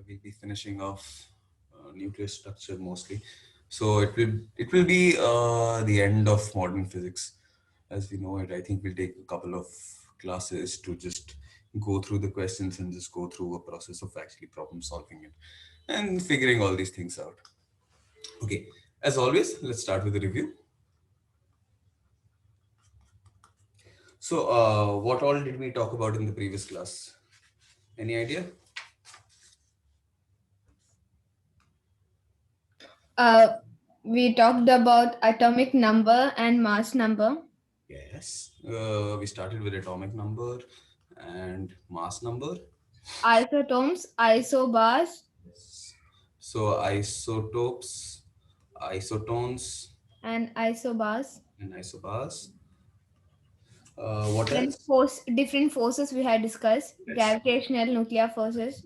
we'll be finishing off nuclear structure mostly. So it will be the end of modern physics as we know it. I think we'll take a couple of classes to just go through the questions and just go through a process of actually problem solving it and figuring all these things out. Okay, as always, let's start with the review. So, what all did we talk about in the previous class? Any idea? Uh, we talked about atomic number and mass number. Yes. We started with atomic number and mass number. Isotopes, isobars, Yes. So isotopes, isotones, and isobars. and isobars. What Then else? different forces we had discussed: Yes. gravitational, nuclear forces.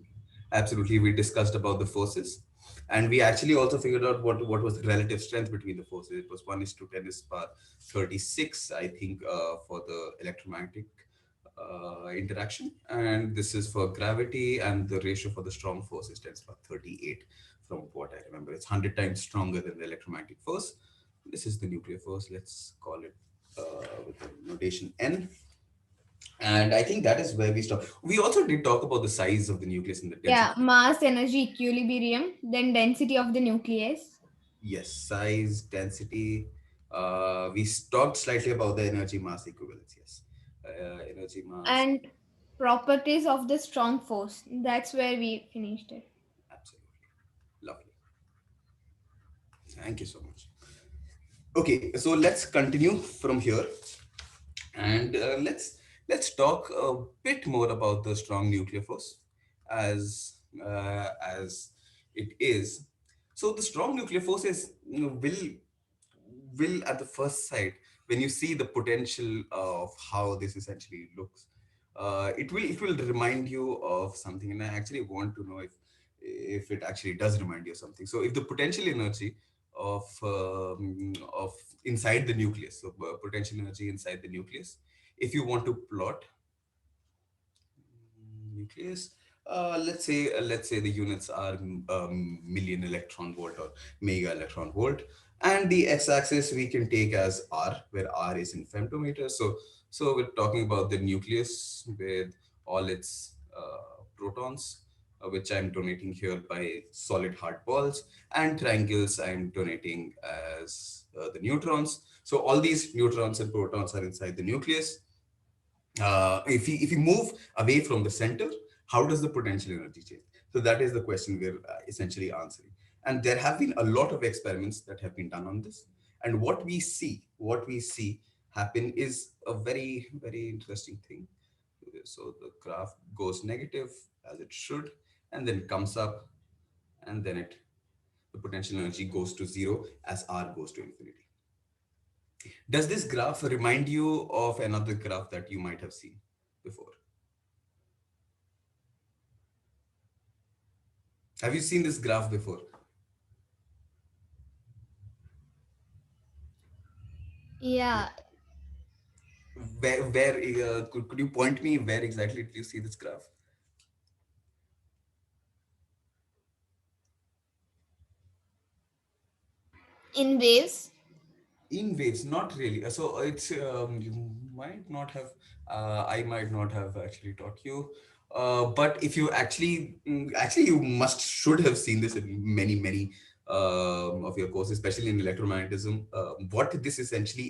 Absolutely. We discussed about the forces. And we actually also figured out what was the relative strength between the forces. It was 1 is to 10 is power 36, I think, for the electromagnetic interaction. And this is for gravity, and the ratio for the strong force is 10 to the power 38, from what I remember. It's 100 times stronger than the electromagnetic force. This is the nuclear force. Let's call it with the notation N. And I think that is where we stop. We also did talk about the size of the nucleus and the Yeah, density. mass, energy, equilibrium. Then density of the nucleus Yes, size, density. We talked slightly about the energy mass equivalence. Yes, energy mass. and properties of the strong force. That's where we finished it. Absolutely lovely. Thank you so much. Okay, so let's continue from here, and let's talk a bit more about the strong nuclear force as it is. So the strong nuclear force is, will at the first sight, when you see the potential of how this essentially looks, it will remind you of something. And I actually want to know if it actually does remind you of something. So if the potential energy of inside the nucleus, so potential energy inside the nucleus, if you want to plot nucleus, let's say the units are million electron volt or mega electron volt, and the x-axis we can take as r, where r is in femtometers. So we're talking about the nucleus with all its protons, which I'm donating here by solid hard balls, and triangles I'm donating as the neutrons. So all these neutrons and protons are inside the nucleus. If you move away from the center, how does the potential energy change? So that is the question we're essentially answering. And there have been a lot of experiments that have been done on this. And what we see happen is a very, very interesting thing. So the graph goes negative, as it should, and then comes up, and then the potential energy goes to zero as r goes to infinity. Does this graph remind you of another graph that you might have seen before? Have you seen this graph before? Yeah, Where could you point me where exactly did you see this graph? in waves. In waves, not really. So it's you might not have. I might not have actually taught you. But if you actually you must should have seen this in many of your courses, especially in electromagnetism. What this essentially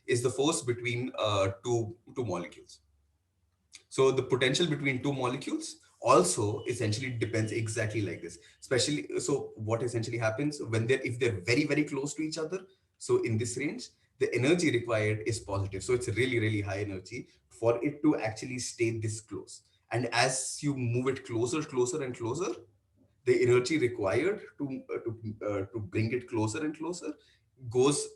is the force between two molecules. So the potential between two molecules also essentially depends exactly like this. Especially, so what essentially happens when if they're very, very close to each other. So in this range, the energy required is positive. So it's really, really high energy for it to actually stay this close. And as you move it closer, closer, and closer, the energy required to bring it closer and closer goes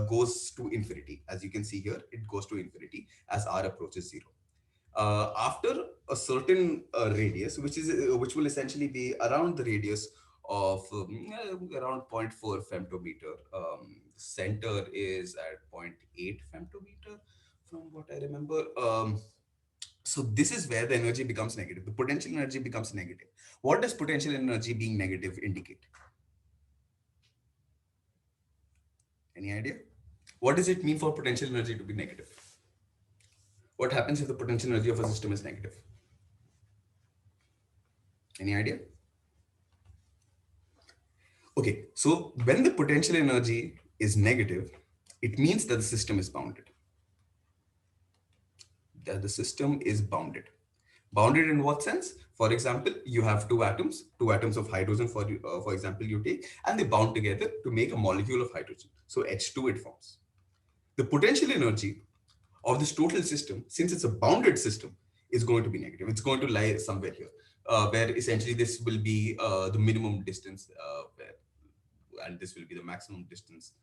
goes to infinity. As you can see here, it goes to infinity as r approaches zero. After a certain radius, which will essentially be around the radius of around zero point 0.4 femtometer. Center is at zero point 0.8 femtometer, from what I remember. So this is where the energy becomes negative. The potential energy becomes negative. What does potential energy being negative indicate? Any idea? What does it mean for potential energy to be negative? What happens if the potential energy of a system is negative? Any idea? Okay, so when the potential energy is negative, it means that the system is bounded. That the system is bounded. Bounded in what sense? For example, you have two atoms of hydrogen, for example, you take, and they bound together to make a molecule of hydrogen. So H2 it forms. The potential energy of this total system, since it's a bounded system, is going to be negative. It's going to lie somewhere here, where essentially this will be the minimum distance, and this will be the maximum distance.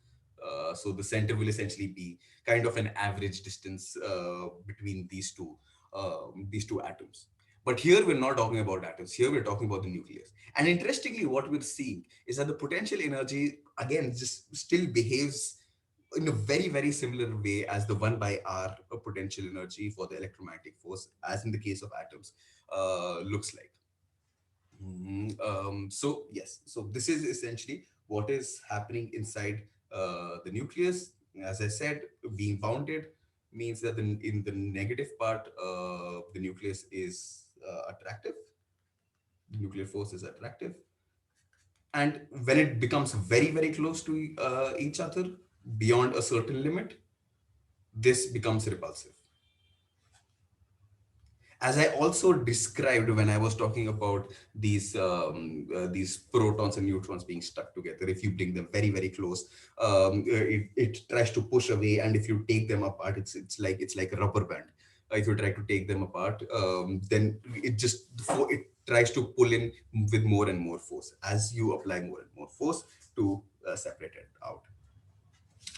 So the center will essentially be kind of an average distance between these two atoms. But here we're not talking about atoms. Here we're talking about the nucleus. And interestingly, what we're seeing is that the potential energy again just still behaves in a very very similar way as the 1 by r potential energy for the electromagnetic force, as in the case of atoms, looks like. So yes, so this is essentially what is happening inside the nucleus. As I said, being bounded means that in the negative part, the nucleus is attractive. The nuclear force is attractive, and when it becomes very very close to each other beyond a certain limit, this becomes repulsive. As I also described when I was talking about these protons and neutrons being stuck together, if you bring them very very close, it tries to push away, and if you take them apart, it's like a rubber band. If you try to take them apart, then it tries to pull in with more and more force as you apply more and more force to separate it out.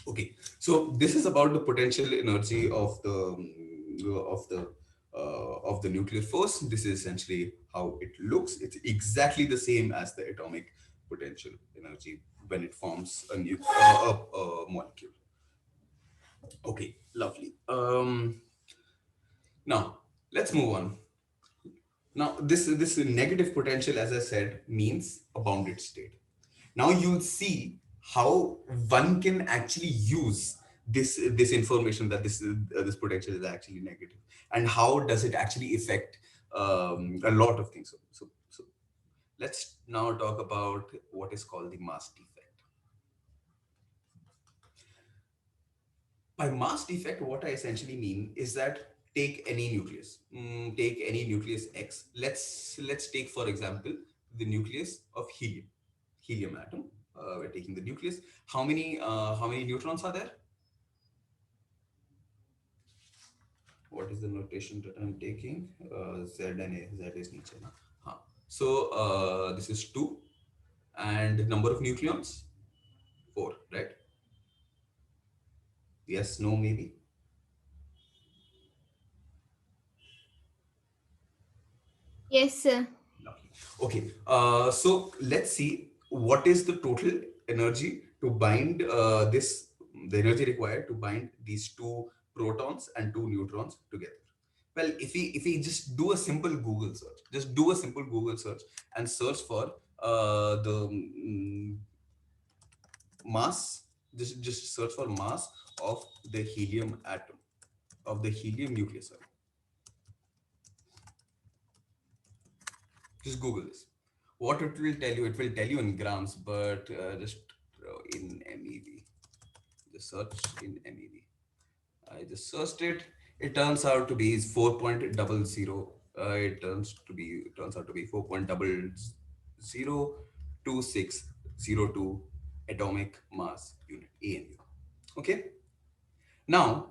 Okay, so this is about the potential energy of the nuclear force. This is essentially how it looks. It's exactly the same as the atomic potential energy when it forms a molecule. Okay, lovely. Now let's move on. Now this negative potential, as I said, means a bounded state. Now you'll see how one can actually use this information that this potential is actually negative, and how does it actually affect a lot of things. So let's now talk about what is called the mass defect. By mass defect, what I essentially mean is that take any nucleus X. Let's take for example the nucleus of helium atom. We're taking the nucleus. How many neutrons are there? What is the notation that I'm taking? Z and A. Z is niche. Na? Huh. So this is 2, and number of nucleons 4, right? Yes, no, maybe. Yes, sir. Lovely. Okay, so let's see what is the total energy to bind the energy required to bind these two protons and two neutrons together. Well, if we just do a simple Google search, just do a simple Google search and search for the mass, just search for mass of the helium atom, of the helium nucleus. Sorry. Just Google this. What it will tell you in grams, but just in MeV. Just search in MeV. I just searched it. It turns out to be 4.00. It turns out to be 4.002602 atomic mass unit ANU. Okay. Now,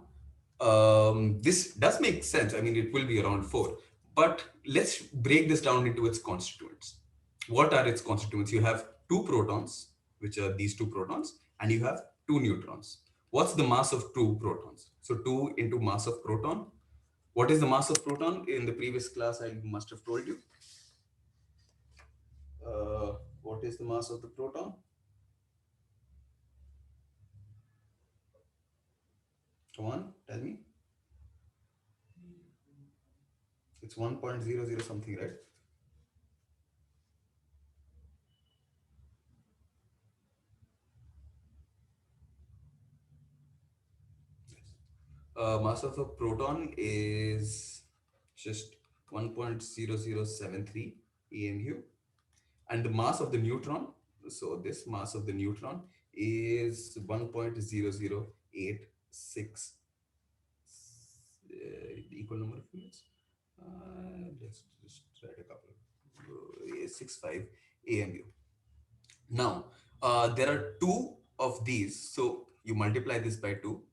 this does make sense. I mean, it will be around 4. But let's break this down into its constituents. What are its constituents? You have two protons, which are these two protons, and you have two neutrons. What's the mass of two protons? So 2 into mass of proton. What is the mass of proton? In the previous class, I must have told you. What is the mass of the proton? Come on, tell me. It's 1.00 something, right? Mass of a proton is just 1.0073 EMU, and the mass of the neutron, so this mass of the neutron is 1.0086, equal number of units. Let's just write a couple. 65 AMU. Now, there are two of these, so you multiply this by two.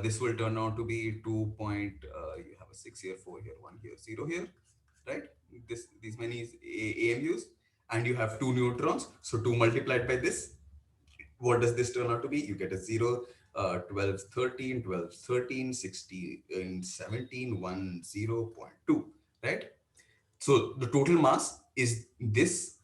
This will turn out to be 2 point, you have a 6 here, 4 here, 1 here, 0 here, right? These many AMUs, and you have two neutrons, so 2 multiplied by this, what does this turn out to be? You get a 0, 12, 13, 12, 13, 16, 17, 1, 0.2, right? So the total mass is this.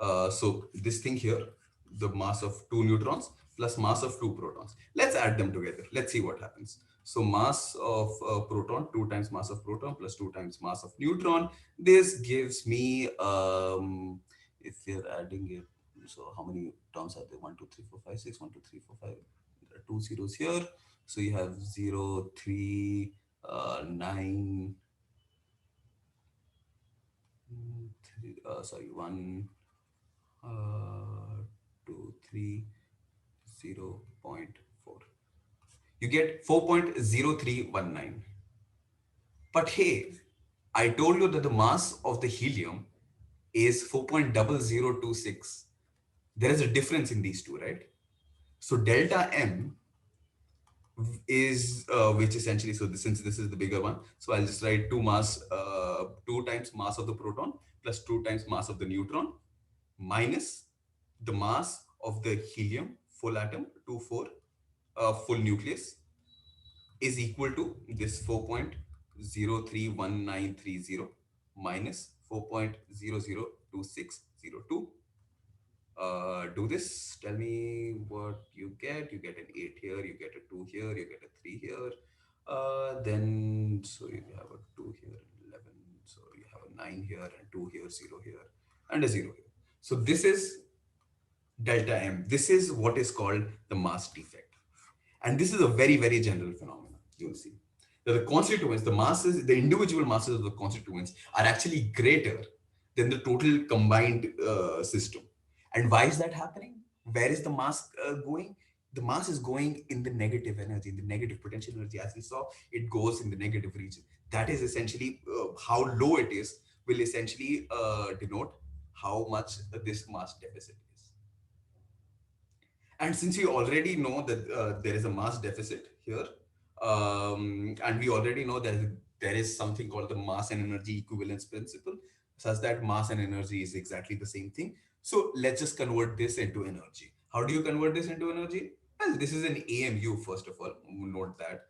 So this thing here, the mass of two neutrons plus mass of two protons. Let's add them together. Let's see what happens. So mass of proton, 2 times mass of proton plus 2 times mass of neutron. This gives me, if you're adding it, so how many terms are there? 1, 2, 3, 4, 5, 6, 1, 2, 3, 4, 5. There are two zeros here. So you have 0, 3, 9, sorry, 1, 2, 3, 0.4. You get 4.0319. But hey, I told you that the mass of the helium is 4.0026. There is a difference in these two, right? So delta M is which essentially, so this, since this is the bigger one, so I'll just write 2 times mass of the proton plus 2 times mass of the neutron minus the mass of the helium full atom, 24 full nucleus, is equal to this 4.031930 minus 4.002602. Do this, tell me what you get. You get an 8 here, you get a 2 here, you get a 3 here. Then, so you have a 2 here, 11. So you have a 9 here, and 2 here, 0 here, and a 0 here. So this is delta M. This is what is called the mass defect. And this is a very, very general phenomenon. You'll see that the constituents, the masses, the individual masses of the constituents are actually greater than the total combined system. And why is that happening? Where is the mass going? The mass is going in the negative energy, in the negative potential energy. As we saw, it goes in the negative region. That is essentially how low it is, will essentially denote how much this mass deficit is. And since we already know that there is a mass deficit here, and we already know that there is something called the mass and energy equivalence principle, such that mass and energy is exactly the same thing. So let's just convert this into energy. How do you convert this into energy? Well, this is an AMU, first of all. Note that.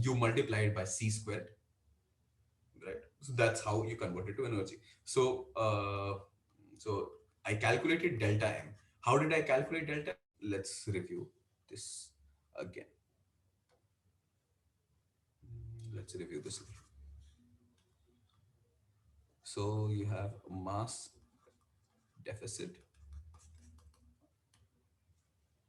You multiply it by c squared, right? So that's how you convert it to energy. So, so I calculated delta M. How did I calculate delta M? Let's review this again. Let's review this. So you have mass deficit.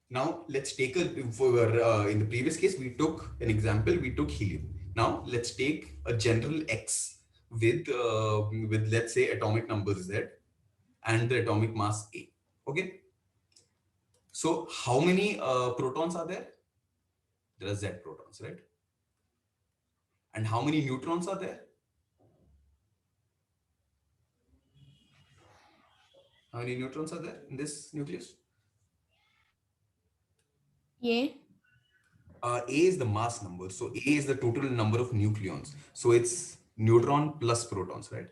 Now let's take in the previous case, we took an example, we took helium. Now let's take a general X with let's say atomic number Z and the atomic mass A. Okay. So how many protons are there? There are Z protons, right? And how many neutrons are there? How many neutrons are there in this nucleus? A. A is the mass number. So A is the total number of nucleons. So it's neutron plus protons, right?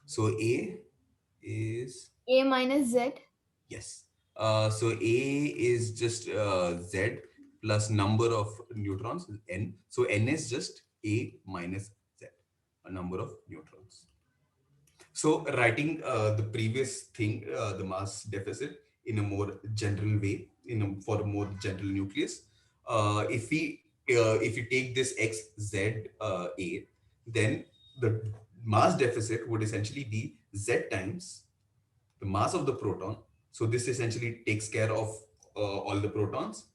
So A is A minus Z. yes. So A is just Z plus number of neutrons, N. So N is just A minus Z, a number of neutrons. So writing the previous thing, the mass deficit in a more general way, for a more general nucleus, if you take this X, Z, A, then the mass deficit would essentially be Z times the mass of the proton. So this essentially takes care of all the protons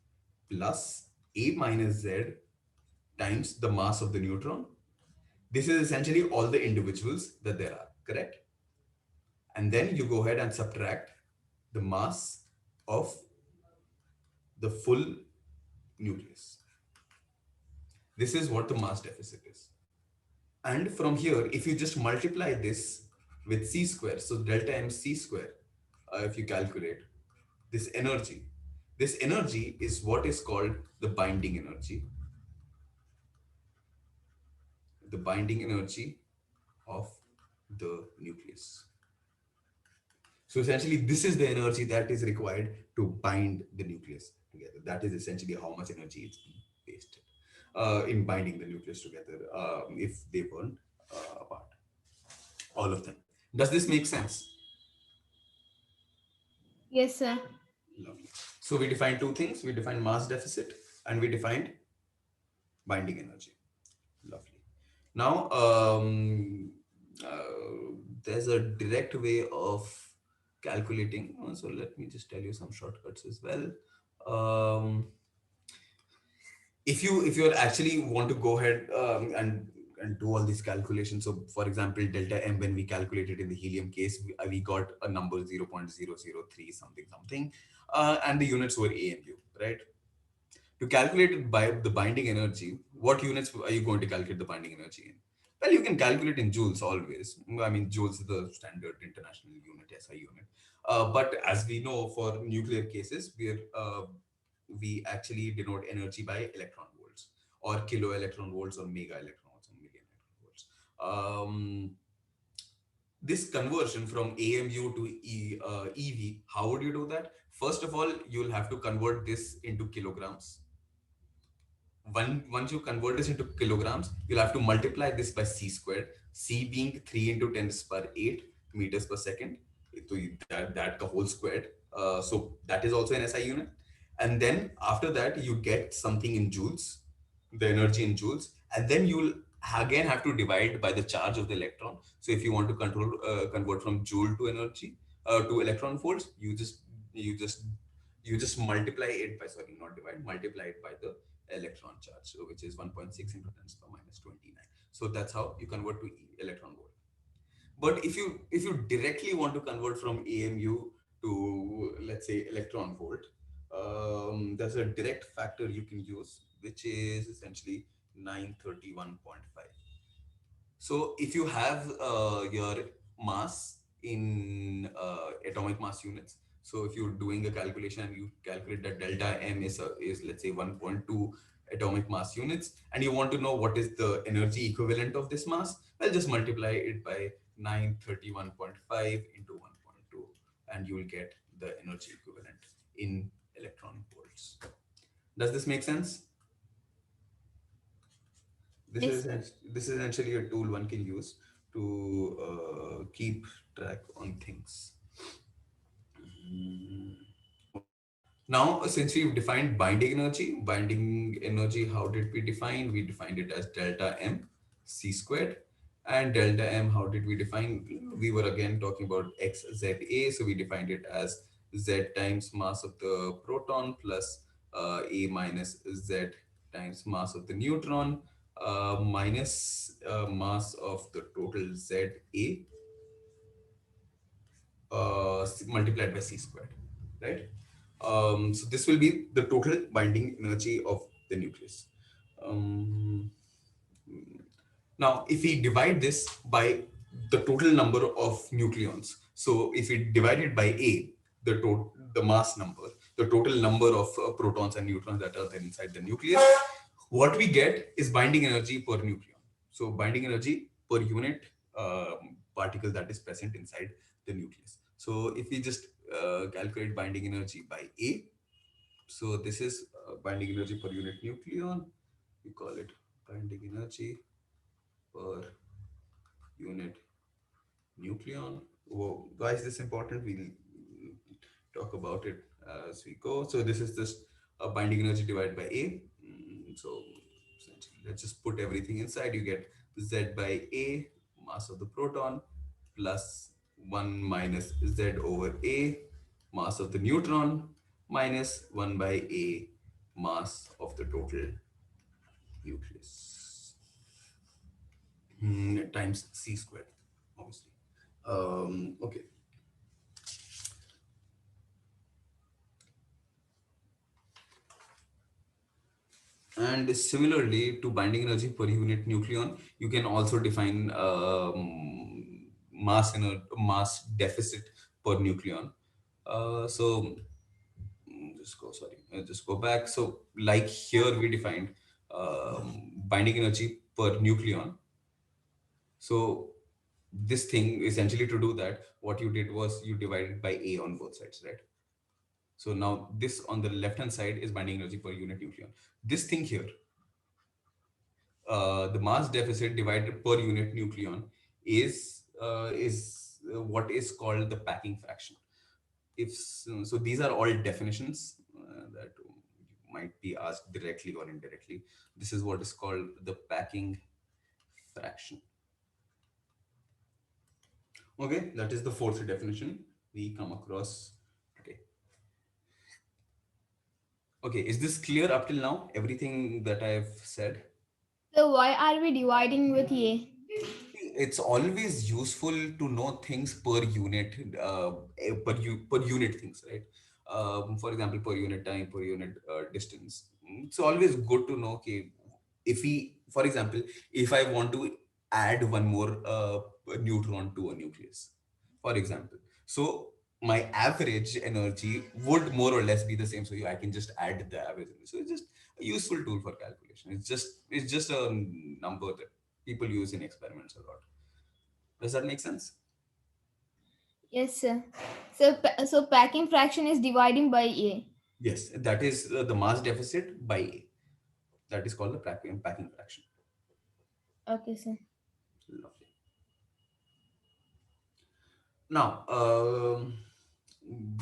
plus A minus Z times the mass of the neutron. This is essentially all the individuals that there are, correct? And then you go ahead and subtract the mass of the full nucleus. This is what the mass deficit is. And from here, if you just multiply this with c square, so delta m c square, if you calculate this energy, this energy is what is called the binding energy, the binding energy of the nucleus. So essentially, this is the energy that is required to bind the nucleus together. That is essentially how much energy is being wasted in binding the nucleus together if they weren't apart. All of them. Does this make sense? Yes, sir. Lovely. So we defined two things. We defined mass deficit and we defined binding energy. Lovely. Now, there's a direct way of calculating. So let me just tell you some shortcuts as well. Um, if you're actually want to go ahead and do all these calculations, so for example delta m, when we calculated in the helium case, we got a number 0.003 something something, and the units were AMU, right? To calculate it by the binding energy, what units are you going to calculate the binding energy in? Well, you can calculate in joules always. I mean, joules is the standard international unit, SI unit. But as we know, for nuclear cases, we actually denote energy by electron volts or kilo electron volts or mega electron volts or million electron volts. This conversion from AMU to EV, how would you do that? First of all, you'll have to convert this into kilograms. Once you convert this into kilograms, you'll have to multiply this by c squared, c being 3 into 10 per 8 meters per second. So that whole squared. So that is also an SI unit. And then after that, you get something in joules, the energy in joules. And then you'll again have to divide by the charge of the electron. So if you want to convert from joule to energy, to electron volts, you just you just multiply it by, sorry, not divide, multiply it by the electron charge, so which is 1.6 into 10 to the minus 29. So that's how you convert to electron volt. But if you directly want to convert from AMU to, let's say, electron volt, there's a direct factor you can use, which is essentially 931.5. So if you have your mass in atomic mass units, so if you're doing a calculation and you calculate that delta M is let's say 1.2 atomic mass units, and you want to know what is the energy equivalent of this mass, well, just multiply it by 931.5 into 1.2, and you will get the energy equivalent in electron volts. Does this make sense? This Yes, is sir. this is essentially a tool one can use to keep track on things. Mm. Now, since we've defined binding energy, how did we define? We defined it as delta M c squared. And delta M, how did we define? We were again talking about XZA, so we defined it as Z times mass of the proton plus A minus Z times mass of the neutron minus mass of the total ZA multiplied by c squared, right? So this will be the total binding energy of the nucleus. Um, Now, if we divide this by the total number of nucleons, so if we divide it by A, the mass number, the total number of protons and neutrons that are there inside the nucleus, what we get is binding energy per nucleon. So binding energy per unit particle that is present inside the nucleus. So if we just calculate binding energy by A, so this is binding energy per unit nucleon. We call it binding energy per unit nucleon. Why is this important? We'll talk about it as we go. So this is just a binding energy divided by A. So essentially, let's just put everything inside. You get Z by A, mass of the proton, plus 1 minus Z over A, mass of the neutron, minus 1 by A, mass of the total nucleus times c squared, obviously. Okay. And similarly to binding energy per unit nucleon, you can also define mass deficit per nucleon. So just go back. So like here we defined binding energy per nucleon. So this thing essentially, to do that, what you did was you divided by A on both sides, right? So now this on the left hand side is binding energy per unit nucleon. This thing here, the mass deficit divided per unit nucleon is what is called the packing fraction. If so, these are all definitions that you might be asked directly or indirectly. This is what is called the packing fraction. Okay, that is the fourth definition we come across today. Okay, is this clear up till now? Everything that I've said? So why are we dividing with A? It's always useful to know things per unit, per unit things, right? For example, per unit time, per unit distance. It's always good to know, okay, if we, for example, if I want to add one more neutron to a nucleus, for example, so my average energy would more or less be the same. So I can just add the average energy. So it's just a useful tool for calculation. It's just a number that people use in experiments a lot. Does that make sense? Yes, sir. So packing fraction is dividing by A. Yes, that is the mass deficit by A. That is called the packing fraction. Okay, sir. Lovely. Now,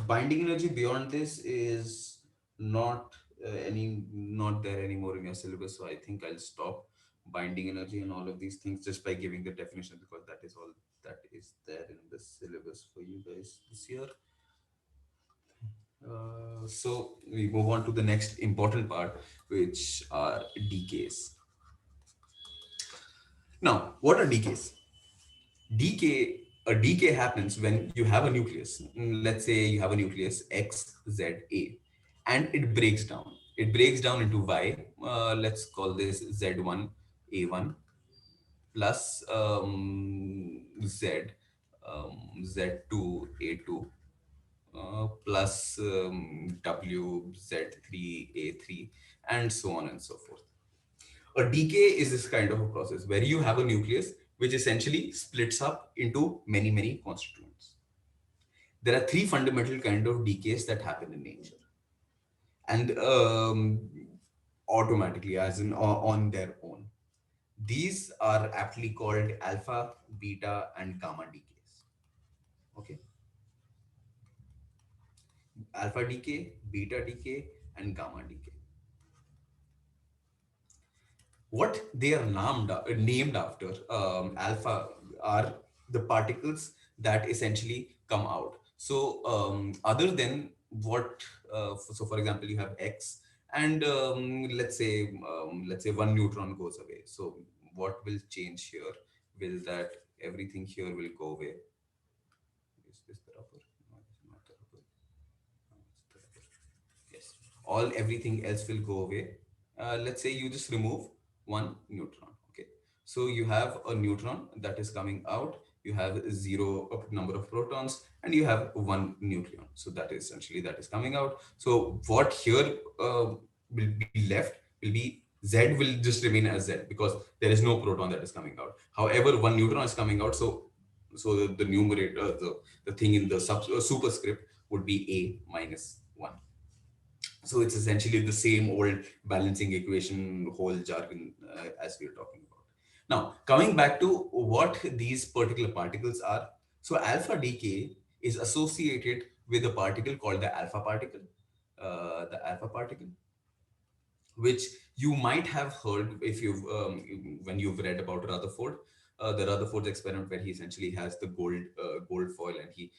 binding energy beyond this is not not there anymore in your syllabus. So I think I'll stop binding energy and all of these things just by giving the definition, because that is all that is there in the syllabus for you guys this year. So we move on to the next important part, which are decays. Now, what are decays? A decay happens when you have a nucleus. Let's say you have a nucleus X, Z, A, and it breaks down. It breaks down into Y. Let's call this Z1, A1, plus Z, Z2, A2, plus WZ3A3, and so on and so forth. A decay is this kind of a process where you have a nucleus which essentially splits up into many, many constituents. There are three fundamental kind of decays that happen in nature, and automatically, as in on their own. These are aptly called alpha, beta, and gamma decays. Okay, alpha decay, beta decay, and gamma decay. What they are named after, alpha, are the particles that essentially come out. So other than what, so for example, you have X, and let's say one neutron goes away. So what will change here? Will that everything here will go away? Is this the rubber? No, it's not the rubber. No, it's the rubber. Yes, all everything else will go away. Let's say you just remove one neutron. Okay, so you have a neutron that is coming out. You have zero number of protons, and you have one nucleon. So that is essentially that is coming out. So what here will be left will be Z will just remain as Z, because there is no proton that is coming out. However, one neutron is coming out. So the numerator, the thing in the superscript would be A minus 1. So it's essentially the same old balancing equation whole jargon as we are talking about. Now, coming back to what these particular particles are. So alpha decay is associated with a particle called the alpha particle, which you might have heard if you've when you've read about Rutherford, the Rutherford's experiment, where he essentially has the gold foil, and he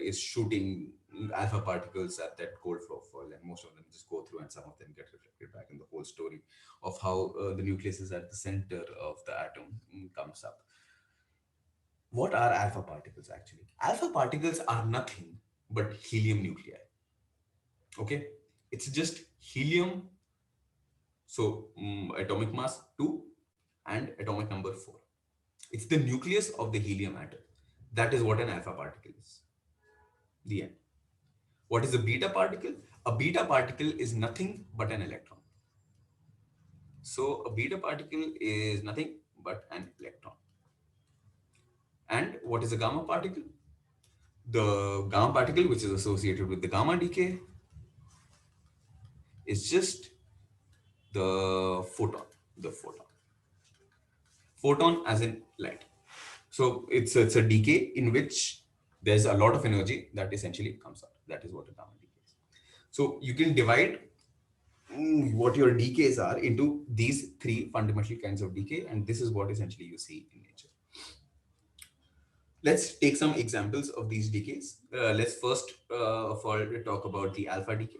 is shooting alpha particles at that cold flow fall, and most of them just go through, and some of them get reflected back. In the whole story of how the nucleus is at the center of the atom comes up. What are alpha particles actually? Alpha particles are nothing but helium nuclei. Okay, it's just helium. So atomic mass 2 and atomic number 4. It's the nucleus of the helium atom. That is what an alpha particle is. The end. What is a beta particle? A beta particle is nothing but an electron. So a beta particle is nothing but an electron. And what is a gamma particle? The gamma particle, which is associated with the gamma decay, is just the photon. The photon. Photon as in light. So it's a decay in which there's a lot of energy that essentially comes out. That is what a gamma decay is. So you can divide what your decays are into these three fundamental kinds of decay, and this is what essentially you see in nature. Let's take some examples of these decays. Let's first of all talk about the alpha decay.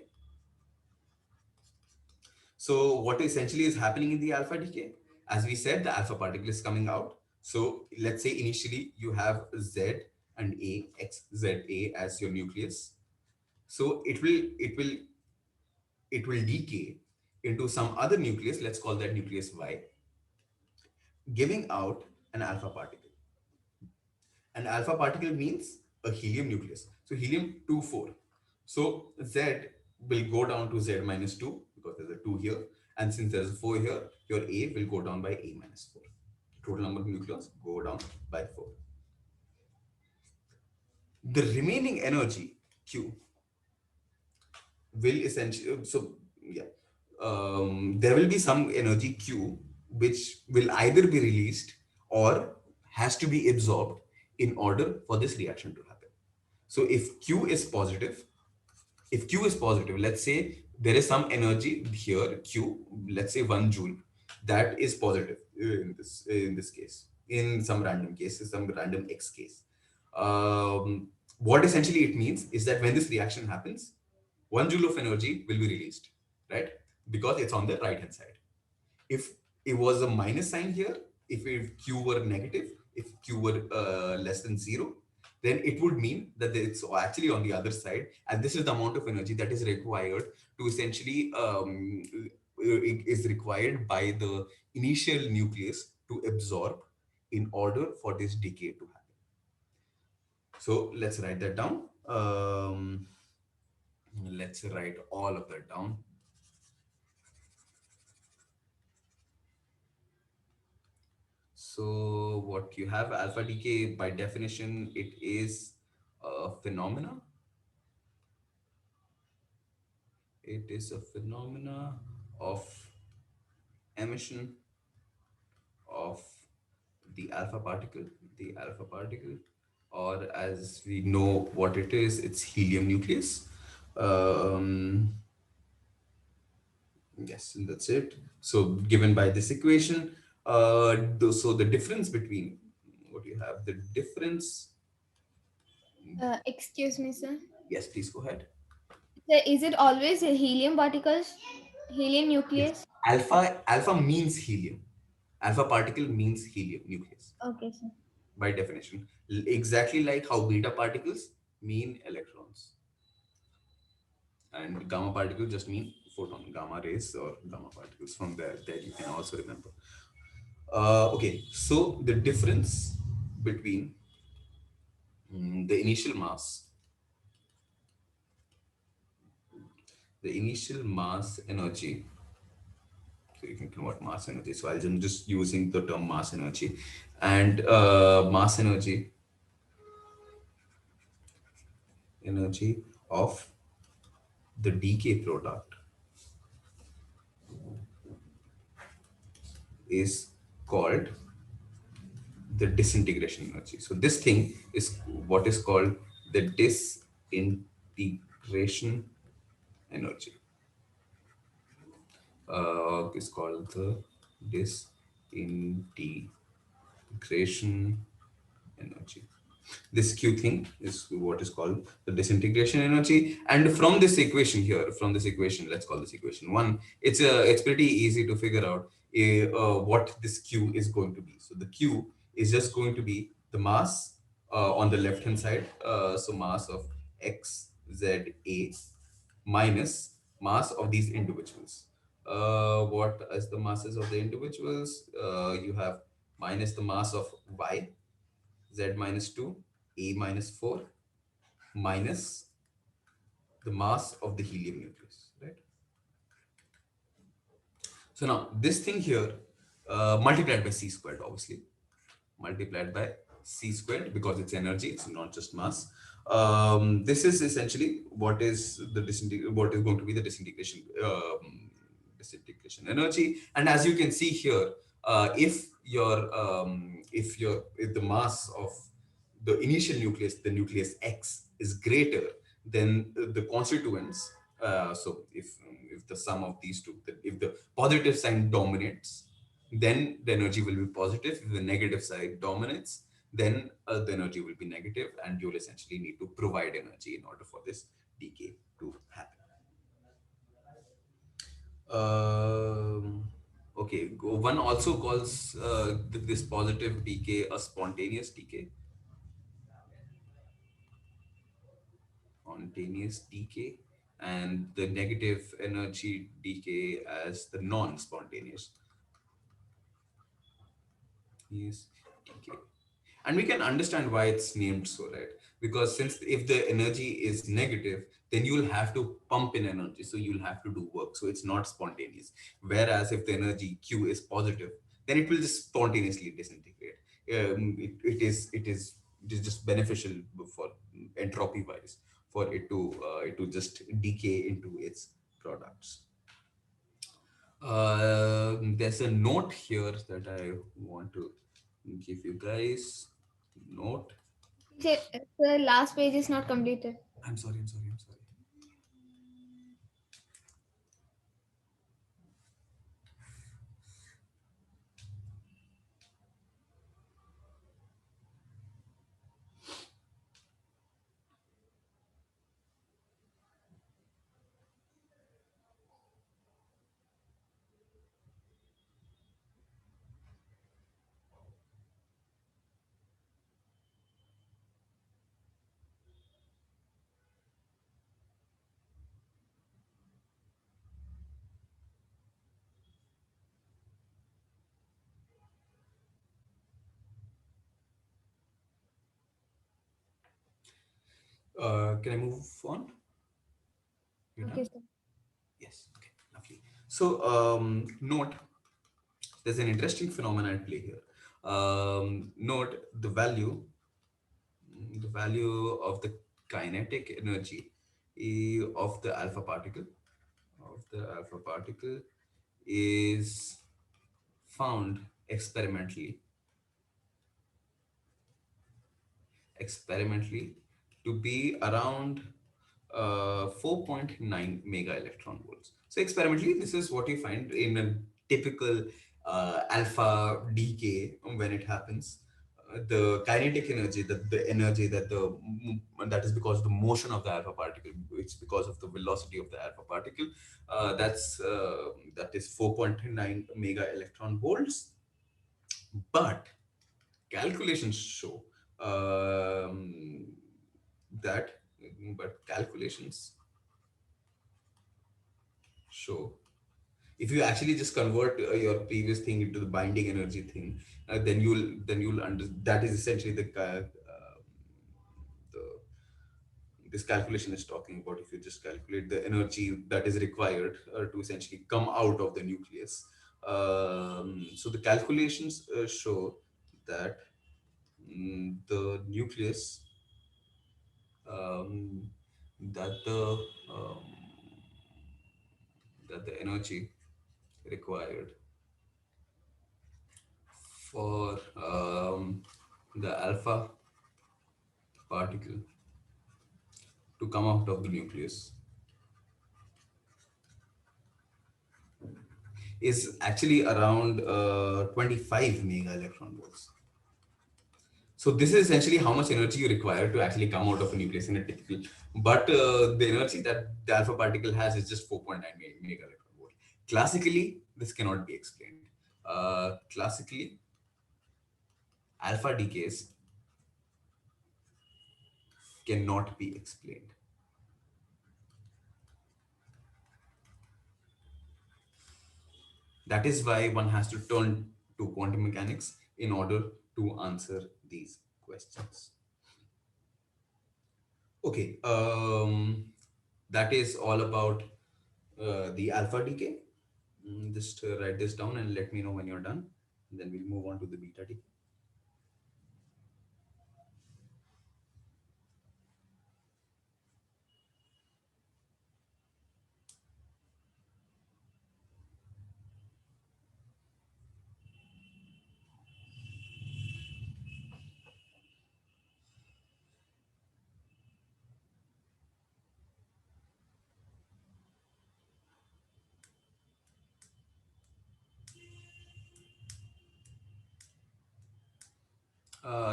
So what essentially is happening in the alpha decay? As we said, the alpha particle is coming out. So let's say initially you have Z and A, XZA as your nucleus. So it will decay into some other nucleus. Let's call that nucleus Y, giving out an alpha particle. An alpha particle means a helium nucleus. So helium 2 4. So Z will go down to Z minus 2 because there's a 2 here. And since there's a 4 here, your A will go down by A minus 4. Total number of nucleons go down by 4. The remaining energy Q will essentially, so yeah, there will be some energy Q which will either be released or has to be absorbed in order for this reaction to happen. So if Q is positive, let's say there is some energy here, Q, let's say 1 joule, that is positive in this case, in some random case, some random X case. What essentially it means is that when this reaction happens, 1 joule of energy will be released, right? Because it's on the right hand side. If it was a minus sign here, if Q were negative, if Q were less than 0, then it would mean that it's actually on the other side, and this is the amount of energy that is required to essentially is required by the initial nucleus to absorb in order for this decay to happen. So let's write that down. Let's write all of that down. So what you have, alpha decay, by definition, it is a phenomena. It is a phenomena of emission of the alpha particle, or as we know what it is, it's helium nucleus. Um, yes, and that's it. So given by this equation, so the difference between what you have, the difference, Excuse me, sir. yes, please go ahead. So is it always a helium particles, helium Yes. nucleus? Alpha means helium. Alpha particle means helium nucleus Okay, sir. by definition. Exactly like how beta particles mean electrons and gamma particles just mean photon, gamma rays or gamma particles. From there you can also remember. Okay, so the difference between the initial mass energy. So you can convert mass energy. So I'm just using the term mass energy, and mass energy of the decay product is called the disintegration energy. So this thing is what is called the disintegration energy. Is called the disintegration energy. This Q thing is what is called the disintegration energy. And from this equation here, from this equation, let's call this equation one. It's pretty easy to figure out what this Q is going to be. So the Q is just going to be the mass on the left hand side. So mass of X, Z, A minus mass of these individuals. What is the masses of the individuals? You have minus the mass of Y, Z minus 2, A minus 4, minus the mass of the helium nucleus, right? So now this thing here multiplied by C squared, obviously, multiplied by C squared because it's energy, it's not just mass. This is essentially what is going to be the disintegration energy. And as you can see here, if the mass of the initial nucleus, the nucleus X, is greater than the constituents. So if the sum of these two, if the positive sign dominates, then the energy will be positive. If the negative side dominates, then the energy will be negative, and you'll essentially need to provide energy in order for this decay to happen. Okay, one also calls this positive decay a spontaneous decay. Spontaneous decay, and the negative energy decay as the non-spontaneous decay. And we can understand why it's named so, right? Because since if the energy is negative, then you'll have to pump in energy, so you'll have to do work, so it's not spontaneous. Whereas if the energy Q is positive, then it will just spontaneously disintegrate. It is just beneficial for entropy wise for it to just decay into its products. There's a note here that I want to give you guys. Note. The last page is not completed. I'm sorry. I'm sorry. I'm sorry. Can I move on? You're Okay, done? sir. Yes. Okay. Lovely. So, note there's an interesting phenomenon at play here. Note the value of the kinetic energy of the alpha particle is found experimentally to be around 4.9 mega electron volts. So experimentally, this is what you find in a typical alpha decay when it happens. The kinetic energy, the energy that is because of the motion of the alpha particle, it's because of the velocity of the alpha particle. That is 4.9 mega electron volts. But calculations show um, that, but calculations show if you actually just convert your previous thing into the binding energy thing, then you'll under that is essentially the this calculation is talking about. If you just calculate the energy that is required to essentially come out of the nucleus, so the calculations show that the nucleus um, that the um, that the energy required for the alpha particle to come out of the nucleus is actually around 25 mega electron volts. So this is essentially how much energy you require to actually come out of a nucleus in a typical. But the energy that the alpha particle has is just 4.9 mega electron volt. Classically, this cannot be explained. Classically, alpha decays cannot be explained. That is why one has to turn to quantum mechanics in order to answer these questions. Okay, that is all about the alpha decay. Just write this down and let me know when you're done. And then we'll move on to the beta decay.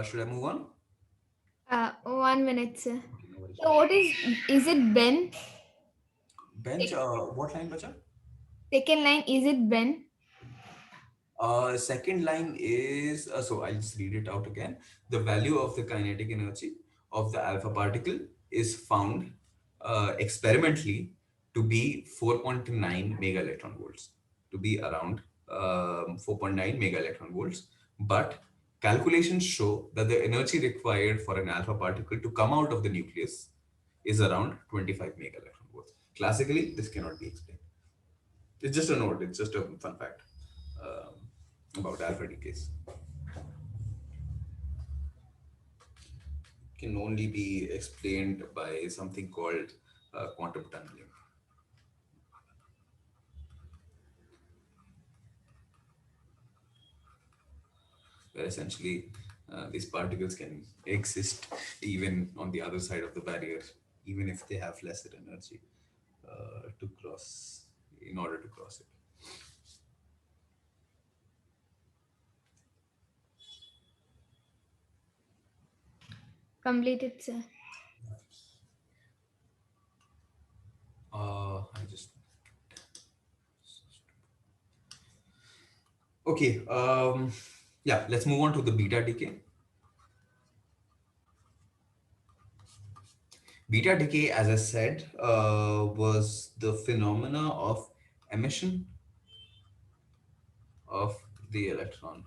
Should I move on? 1 minute, sir. Okay, no worries. So what is it Ben? Bench, what line, bacha? Second line, is it Ben? Second line is so I'll just read it out again. The value of the kinetic energy of the alpha particle is found experimentally to be 4.9 mega electron volts, to be around 4.9 mega electron volts. But calculations show that the energy required for an alpha particle to come out of the nucleus is around 25 mega electron volts. Classically, this cannot be explained. It's just a note. It's just a fun fact about alpha decays. Can only be explained by something called quantum tunneling, where essentially these particles can exist even on the other side of the barrier, even if they have lesser energy to cross in order to cross it. Completed, sir. I just okay. Yeah, let's move on to the beta decay. Beta decay, as I said, was the phenomena of emission of the electron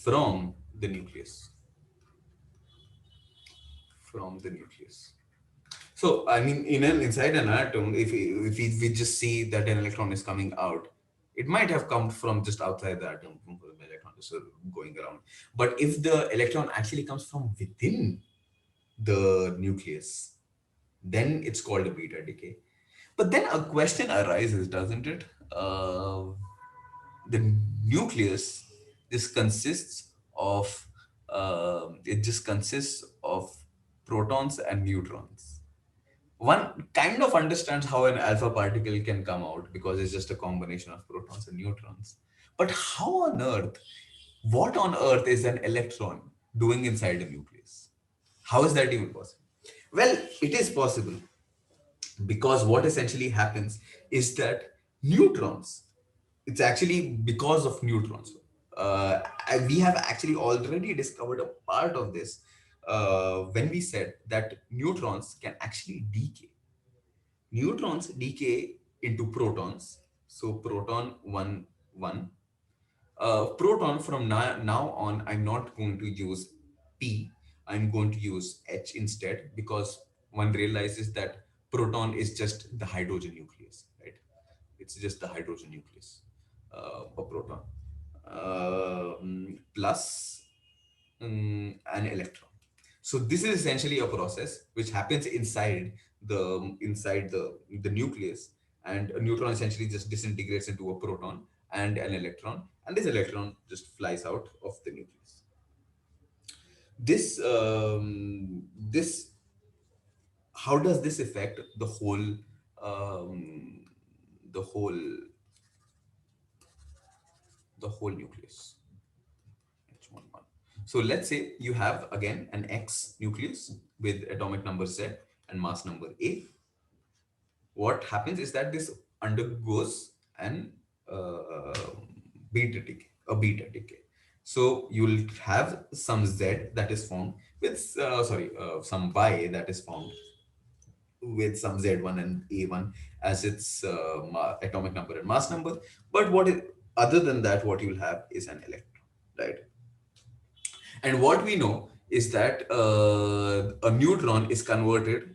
from the nucleus. From the nucleus. So, I mean, inside an atom, if we just see that an electron is coming out, it might have come from just outside the atom, from the electron just going around. But if the electron actually comes from within the nucleus, then it's called a beta decay. But then a question arises, doesn't it? The nucleus just consists of it just consists of protons and neutrons. One kind of understands how an alpha particle can come out because it's just a combination of protons and neutrons. But how on earth, what on earth is an electron doing inside a nucleus? How is that even possible? Well, it is possible because what essentially happens is that neutrons, it's actually because of neutrons. We have actually already discovered a part of this when we said that neutrons can actually decay. Neutrons decay into protons. So proton 1 1. Proton from now on, I'm not going to use P. I'm going to use H instead because one realizes that proton is just the hydrogen nucleus, right? It's just the hydrogen nucleus of proton plus an electron. So this is essentially a process which happens inside the nucleus, and a neutron essentially just disintegrates into a proton and an electron, and this electron just flies out of the nucleus. This how does this affect um, the whole the whole nucleus? H11. So let's say you have again an X nucleus with atomic number Z and mass number A. What happens is that this undergoes an uh, beta decay. So you'll have some Z that is formed with some Y that is formed with some Z1 and A1 as its atomic number and mass number. But other than that, what you'll have is an electron, right? And what we know is that a neutron is converted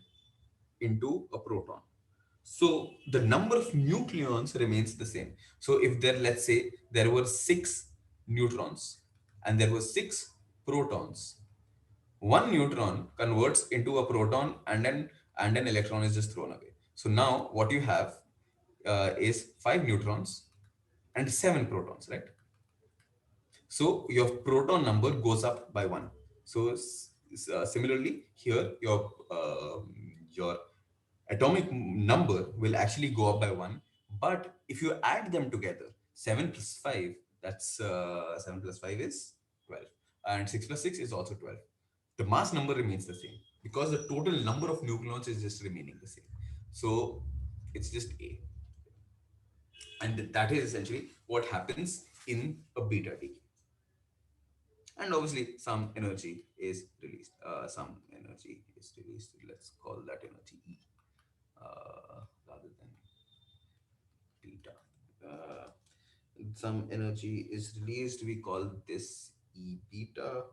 into a proton. So the number of nucleons remains the same. So if there, let's say, there were six neutrons and there were six protons, one neutron converts into a proton and an electron is just thrown away. So now what you have is five neutrons and seven protons, right? So your proton number goes up by one. So similarly here, your atomic number will actually go up by one. But if you add them together, 7 plus 5, that's 7 plus 5 is 12. And 6 plus 6 is also 12. The mass number remains the same because the total number of nucleons is just remaining the same. So it's just A. And that is essentially what happens in a beta decay. And obviously some energy is released. Some energy is released. Let's call that energy E rather than beta. Uh, some energy is released. We call this E beta.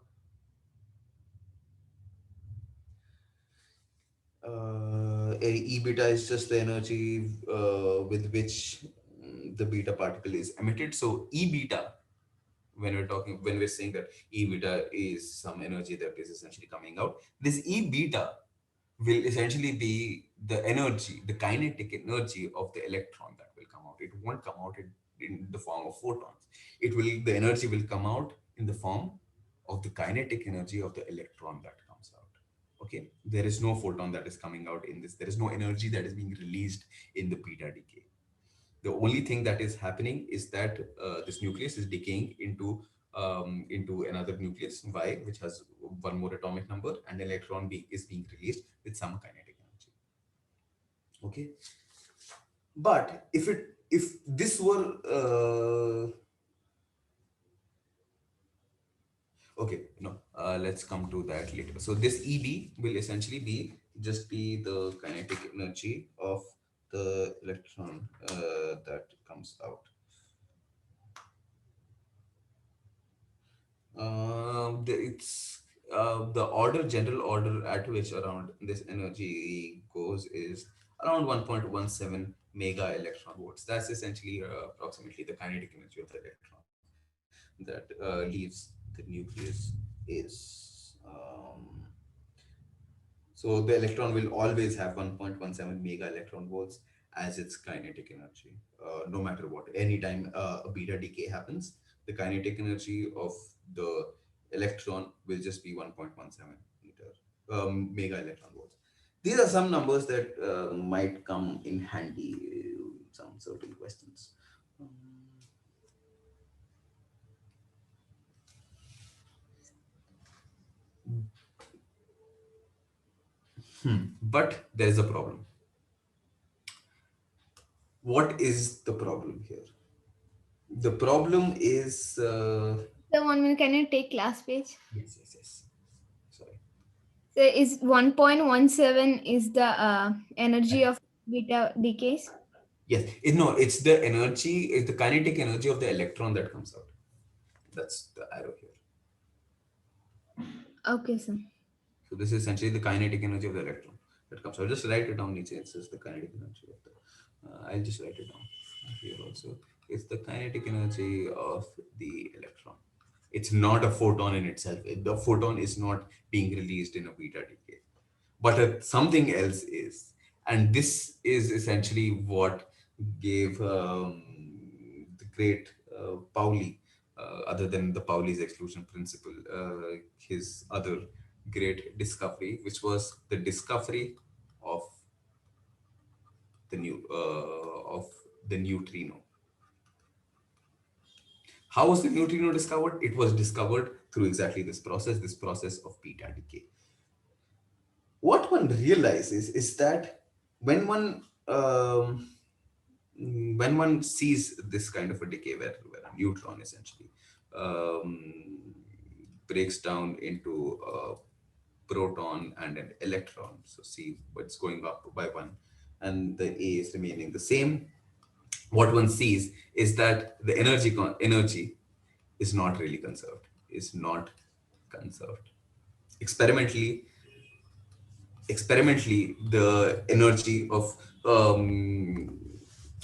E beta is just the energy with which the beta particle is emitted. So E beta, when we're saying that E beta is some energy that is essentially coming out, this E beta will essentially be the energy, the kinetic energy of the electron that will come out. It won't come out in the form of photons. The energy will come out in the form of the kinetic energy of the electron that comes out. Okay, there is no photon that is coming out in this. There is no energy that is being released in the beta decay. The only thing that is happening is that this nucleus is decaying into another nucleus Y, which has one more atomic number, and an electron is being released with some kinetic energy. Okay, but if this were okay, no, let's come to that later. So this EB will essentially be the kinetic energy of the electron that comes out. It's the general order at which around this energy goes is around 1.17 mega electron volts. That's essentially approximately the kinetic energy of the electron that leaves the nucleus is. So the electron will always have 1.17 mega electron volts as its kinetic energy, no matter what. Anytime a beta decay happens, the kinetic energy of the electron will just be 1.17 mega electron volts. These are some numbers that might come in handy in some certain questions. But there is a problem. What is the problem here? The problem is So 1 minute, can you take last page? yes. Sorry. So is 1.17 is the energy of beta decays? Yes, no, it's the energy, it's the kinetic energy of the electron that comes out. That's the arrow here. Okay, sir. So this is essentially the kinetic energy of the electron that comes out. Just write it down. It says the kinetic energy of the. I'll just write it down here also. It's the kinetic energy of the electron. It's not a photon in itself. The photon is not being released in a beta decay, but something else is. And this is essentially what gave the great Pauli, other than the Pauli's exclusion principle, his other great discovery, which was the discovery of of the neutrino. How was the neutrino discovered? It was discovered through exactly this process of beta decay. What one realizes is that when one when one sees this kind of a decay where a neutron essentially um, breaks down into a proton and an electron, so see what's going up by one, and the A is remaining the same. What one sees is that the energy is not really conserved, is not conserved. Experimentally, the energy of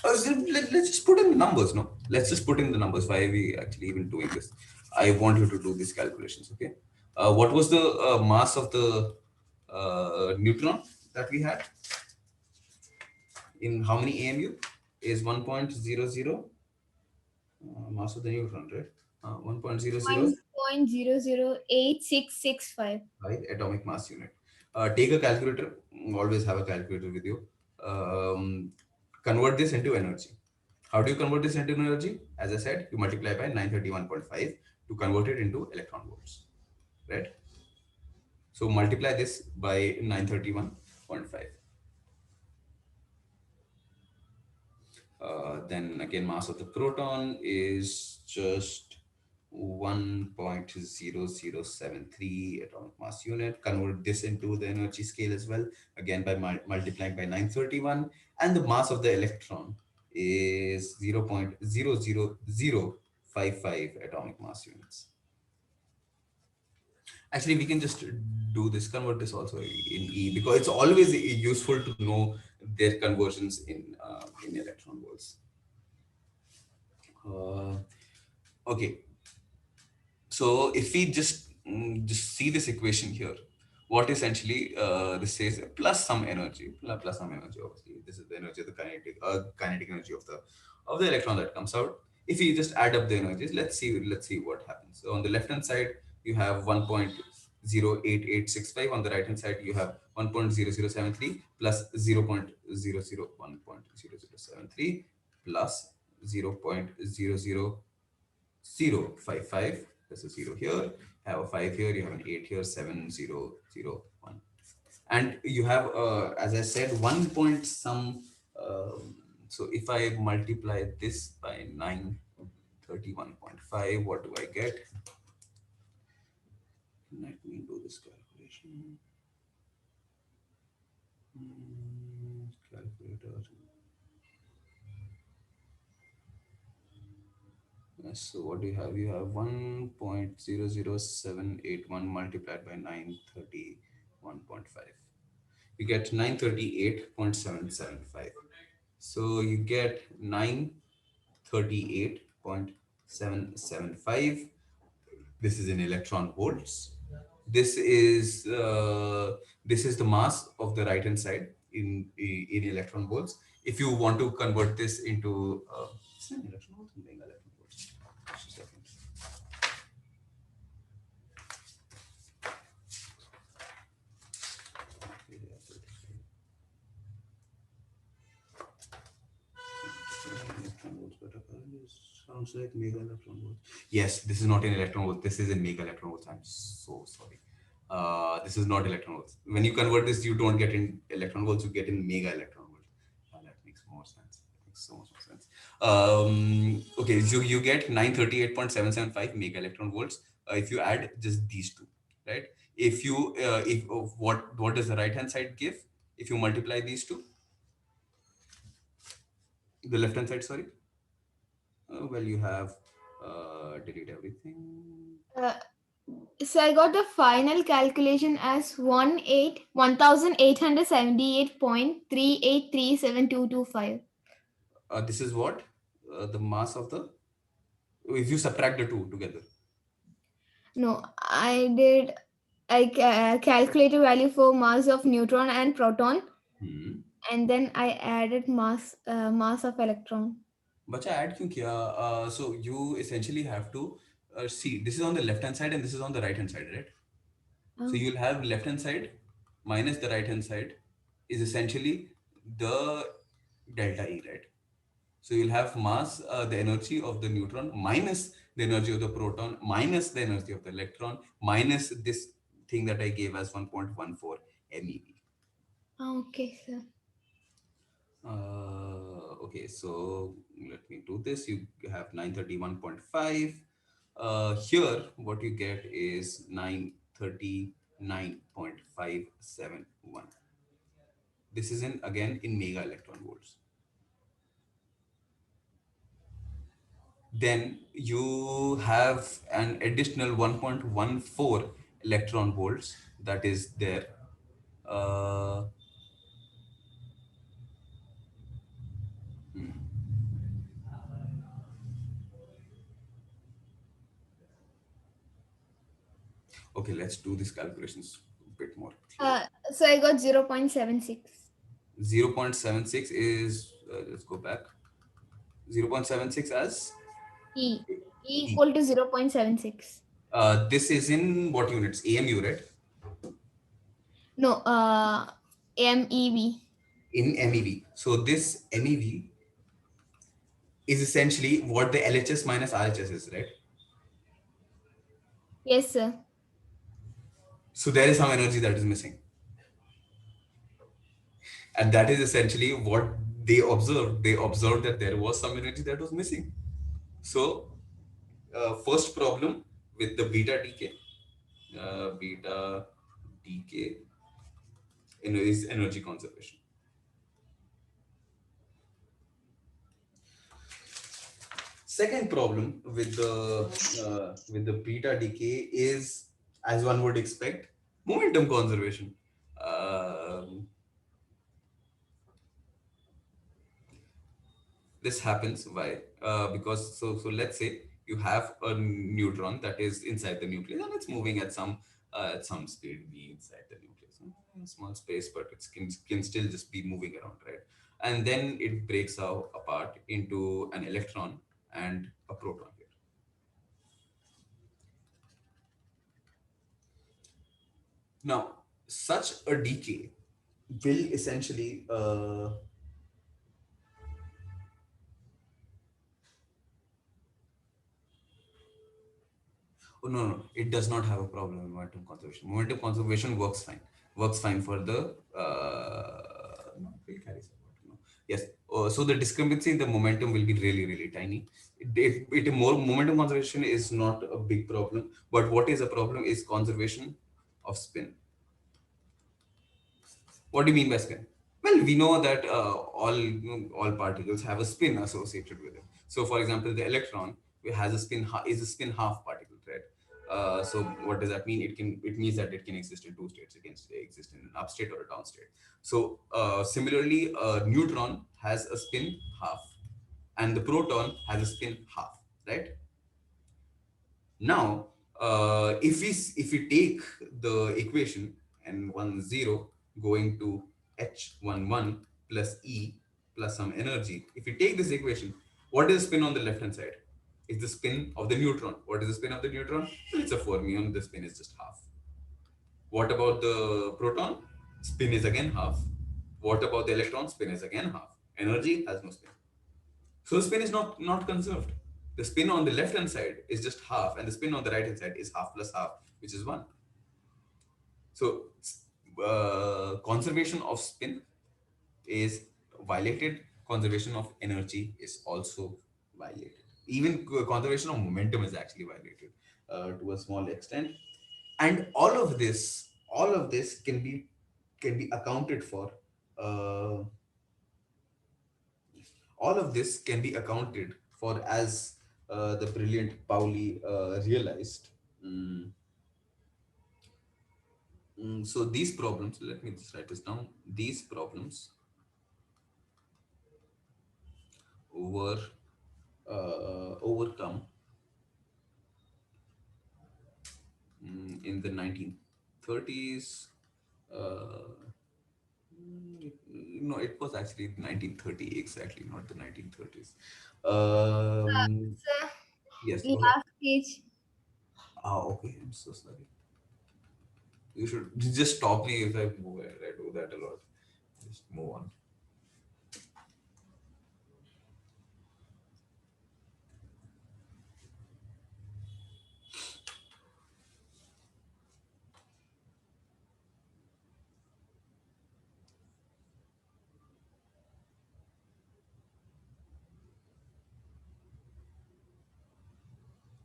let's just put in the numbers. No, let's just put in the numbers. Why are we actually even doing this? I want you to do these calculations. Okay, what was the mass of the neutron that we had in how many AMU? Is 1.00 mass of the neutron, right? 1.00 1.008665. right? Atomic mass unit. Take a calculator. Always have a calculator with you. Convert this into energy. How do you convert this into energy? As I said, you multiply by 931.5 to convert it into electron volts, right? So multiply this by 931.5. Then again, mass of the proton is just 1.0073 atomic mass unit. Convert this into the energy scale as well, again by multiplying by 931. And the mass of the electron is 0.00055 atomic mass units. Actually, we can just do this, convert this also in E, because it's always useful to know their conversions in electron volts. Uh, okay, so if we just see this equation here, what essentially this says plus some energy, plus some energy. Obviously, this is the energy of the kinetic energy of the electron that comes out. If we just add up the energies, let's see what happens. So on the left hand side, you have 1.08865. On the right hand side, you have 1.0073 plus 0.001.0073 plus 0.00055. There's a 0 here, have a 5 here, you have an 8 here, 7001. And you have, as I said, 1 point some. So if I multiply this by 931.5, what do I get? Let me do this calculation. Calculator. Yes, so what do you have? You have 1.00781 multiplied by 931.5. You get 938.775. So you get 938.775. This is in electron volts. This is the mass of the right hand side in electron volts. If you want to convert this into it's an electron volts and being electron volts. Just a second. Electron volts, but apparently it sounds like mega electron volts. Yes, this is not in electron volts. This is in mega electron volts. I'm so sorry. This is not electron volts. When you convert this, you don't get in electron volts. You get in mega electron volts. That makes more sense. That makes so much more sense. Okay, so you get 938.775 mega electron volts if you add just these two, right? If you if what does the right hand side give if you multiply these two? The left hand side, sorry. Well, you have delete everything. Uh, so I got the final calculation as 1878.3837225. This is what the mass of the, if you subtract the two together. No, I calculated value for mass of neutron and proton, Hmm. and then I added mass of electron. बच्चा add क्यों किया? So you essentially have to see, this is on the left hand side and this is on the right hand side, right? So Oh. you'll have left hand side minus the right hand side is essentially the delta E, right? So you'll have mass, the energy of the neutron minus the energy of the proton minus the energy of the electron minus this thing that I gave as 1.14 MeV. Okay, sir. Okay, so let me do this. You have 931.5. Here, what you get is 939.571. This is in again in mega electron volts. Then you have an additional 1.14 electron volts that is there. Uh, okay, let's do these calculations a bit more clear. Uh, so I got 0.76. 0.76 is, let's go back. 0.76 as E. E E. equal to 0.76. This is in what units? AMU, right? No, MeV. In MEV. So this MEV is essentially what the LHS minus RHS is, right? Yes, sir. So there is some energy that is missing. And that is essentially what they observed. They observed that there was some energy that was missing. So, first problem with the beta decay, beta decay is energy conservation. Second problem with the beta decay is, as one would expect, momentum conservation. Um, this happens why? Because so let's say you have a neutron that is inside the nucleus and it's moving at some speed v inside the nucleus. Small space, but it can still just be moving around, right? And then it breaks out apart into an electron and a proton here. Now, such a decay will essentially oh, no, it does not have a problem with momentum conservation. Momentum conservation works fine for the no, it will carry some water, no. Yes. So the discrepancy in the momentum will be really, really tiny. More momentum conservation is not a big problem, but what is a problem is conservation of spin. What do you mean by spin? Well, we know that all particles have a spin associated with it. So, for example, the electron has a is a spin half particle, right? So, what does that mean? It means that it can exist in two states. It can exist in an up state or a down state. So, similarly, a neutron has a spin half, and the proton has a spin half, right? Now, if we take the equation n10 going to h11 plus E plus some energy, if we take this equation, what is the spin on the left hand side? It's the spin of the neutron. What is the spin of the neutron? Well, it's a fermion. The spin is just half. What about the proton? Spin is again half. What about the electron? Spin is again half. Energy has no spin. So the spin is not conserved. The spin on the left hand side is just half, and the spin on the right hand side is half plus half, which is one. So conservation of spin is violated. Conservation of energy is also violated. Even conservation of momentum is actually violated to a small extent. And all of this can be accounted for. Uh, all of this can be accounted for as the brilliant Pauli realized. Mm, so these problems, let me just write this down. These problems were overcome in the 1930s. Uh, no, it was actually 1930 exactly, not the 1930s. Um, Sir, yes, go ahead. last stage. Ah, okay. I'm so sorry. You should just stop me if I move. I do that a lot. Just move on.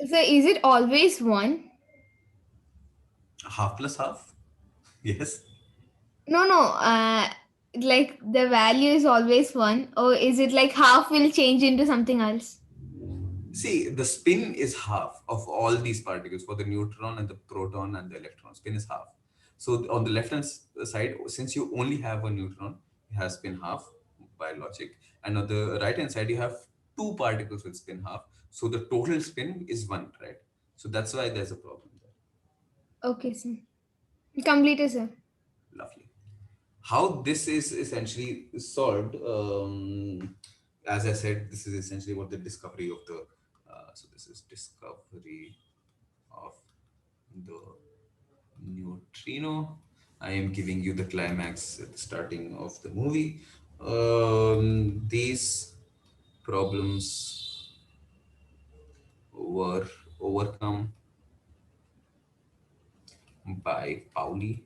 So is it always one? Half plus half. Yes. No, no. Like the value is always one, or is it like half will change into something else? See, the spin is half of all these particles for the neutron and the proton and the electron. Spin is half. So on the left hand side, since you only have a neutron, it has spin half by logic. And on the right hand side, you have two particles with spin half. So the total spin is one, right? So that's why there's a problem there. Okay, sir. Completed, sir. Lovely. How this is essentially solved, as I said, this is essentially what the discovery of the, so this is discovery of the neutrino. I am giving you the climax at the starting of the movie. These problems were overcome by Pauli.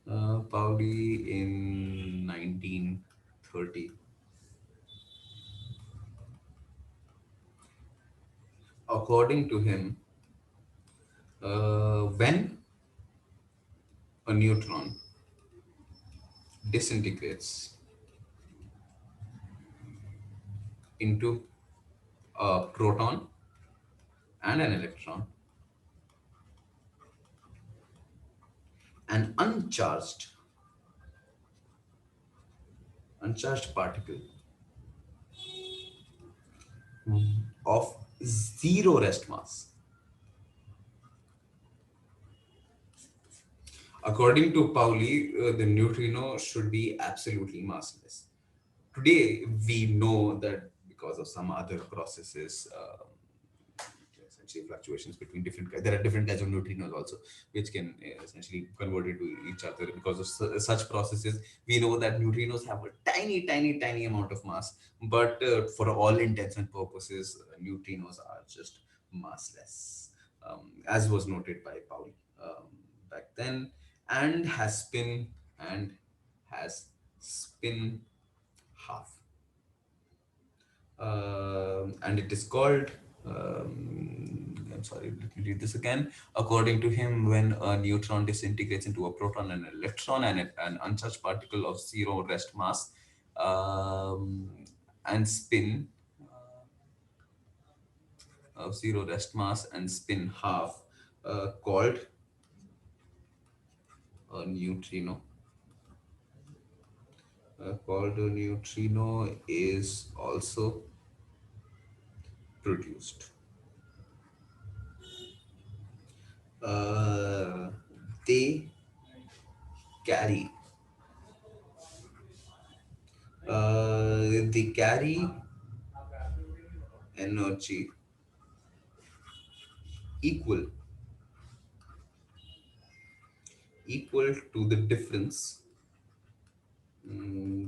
Pauli in 1930. According to him, when a neutron disintegrates into a proton and an electron, an uncharged particle of zero rest mass. According to Pauli, the neutrino should be absolutely massless. Today, we know that because of some other processes, essentially fluctuations between there are different kinds of neutrinos also, which can essentially convert into each other. Because of such processes, we know that neutrinos have a tiny amount of mass, but for all intents and purposes, neutrinos are just massless, as was noted by Pauli back then, and and has spin half, and it is called. I'm sorry, let me read this again. According to him, when a neutron disintegrates into a proton and an electron and an uncharged particle of zero rest mass, um, and spin of zero rest mass and spin half, called a neutrino. Called a neutrino is also produced. Uh, they carry they carry energy equal to the difference,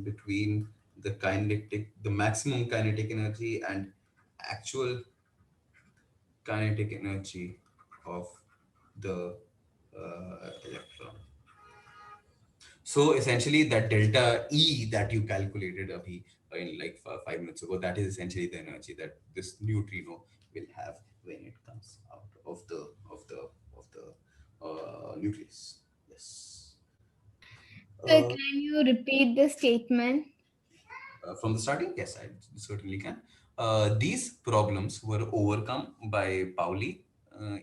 between the maximum kinetic energy and actual kinetic energy of the electron. So essentially, that delta E that you calculated abhi, in like 5 minutes ago, that is essentially the energy that this neutrino will have when it comes out of the nucleus. Yes. So Uh, can you repeat the statement? from the starting, yes, I certainly can. These problems were overcome by Pauli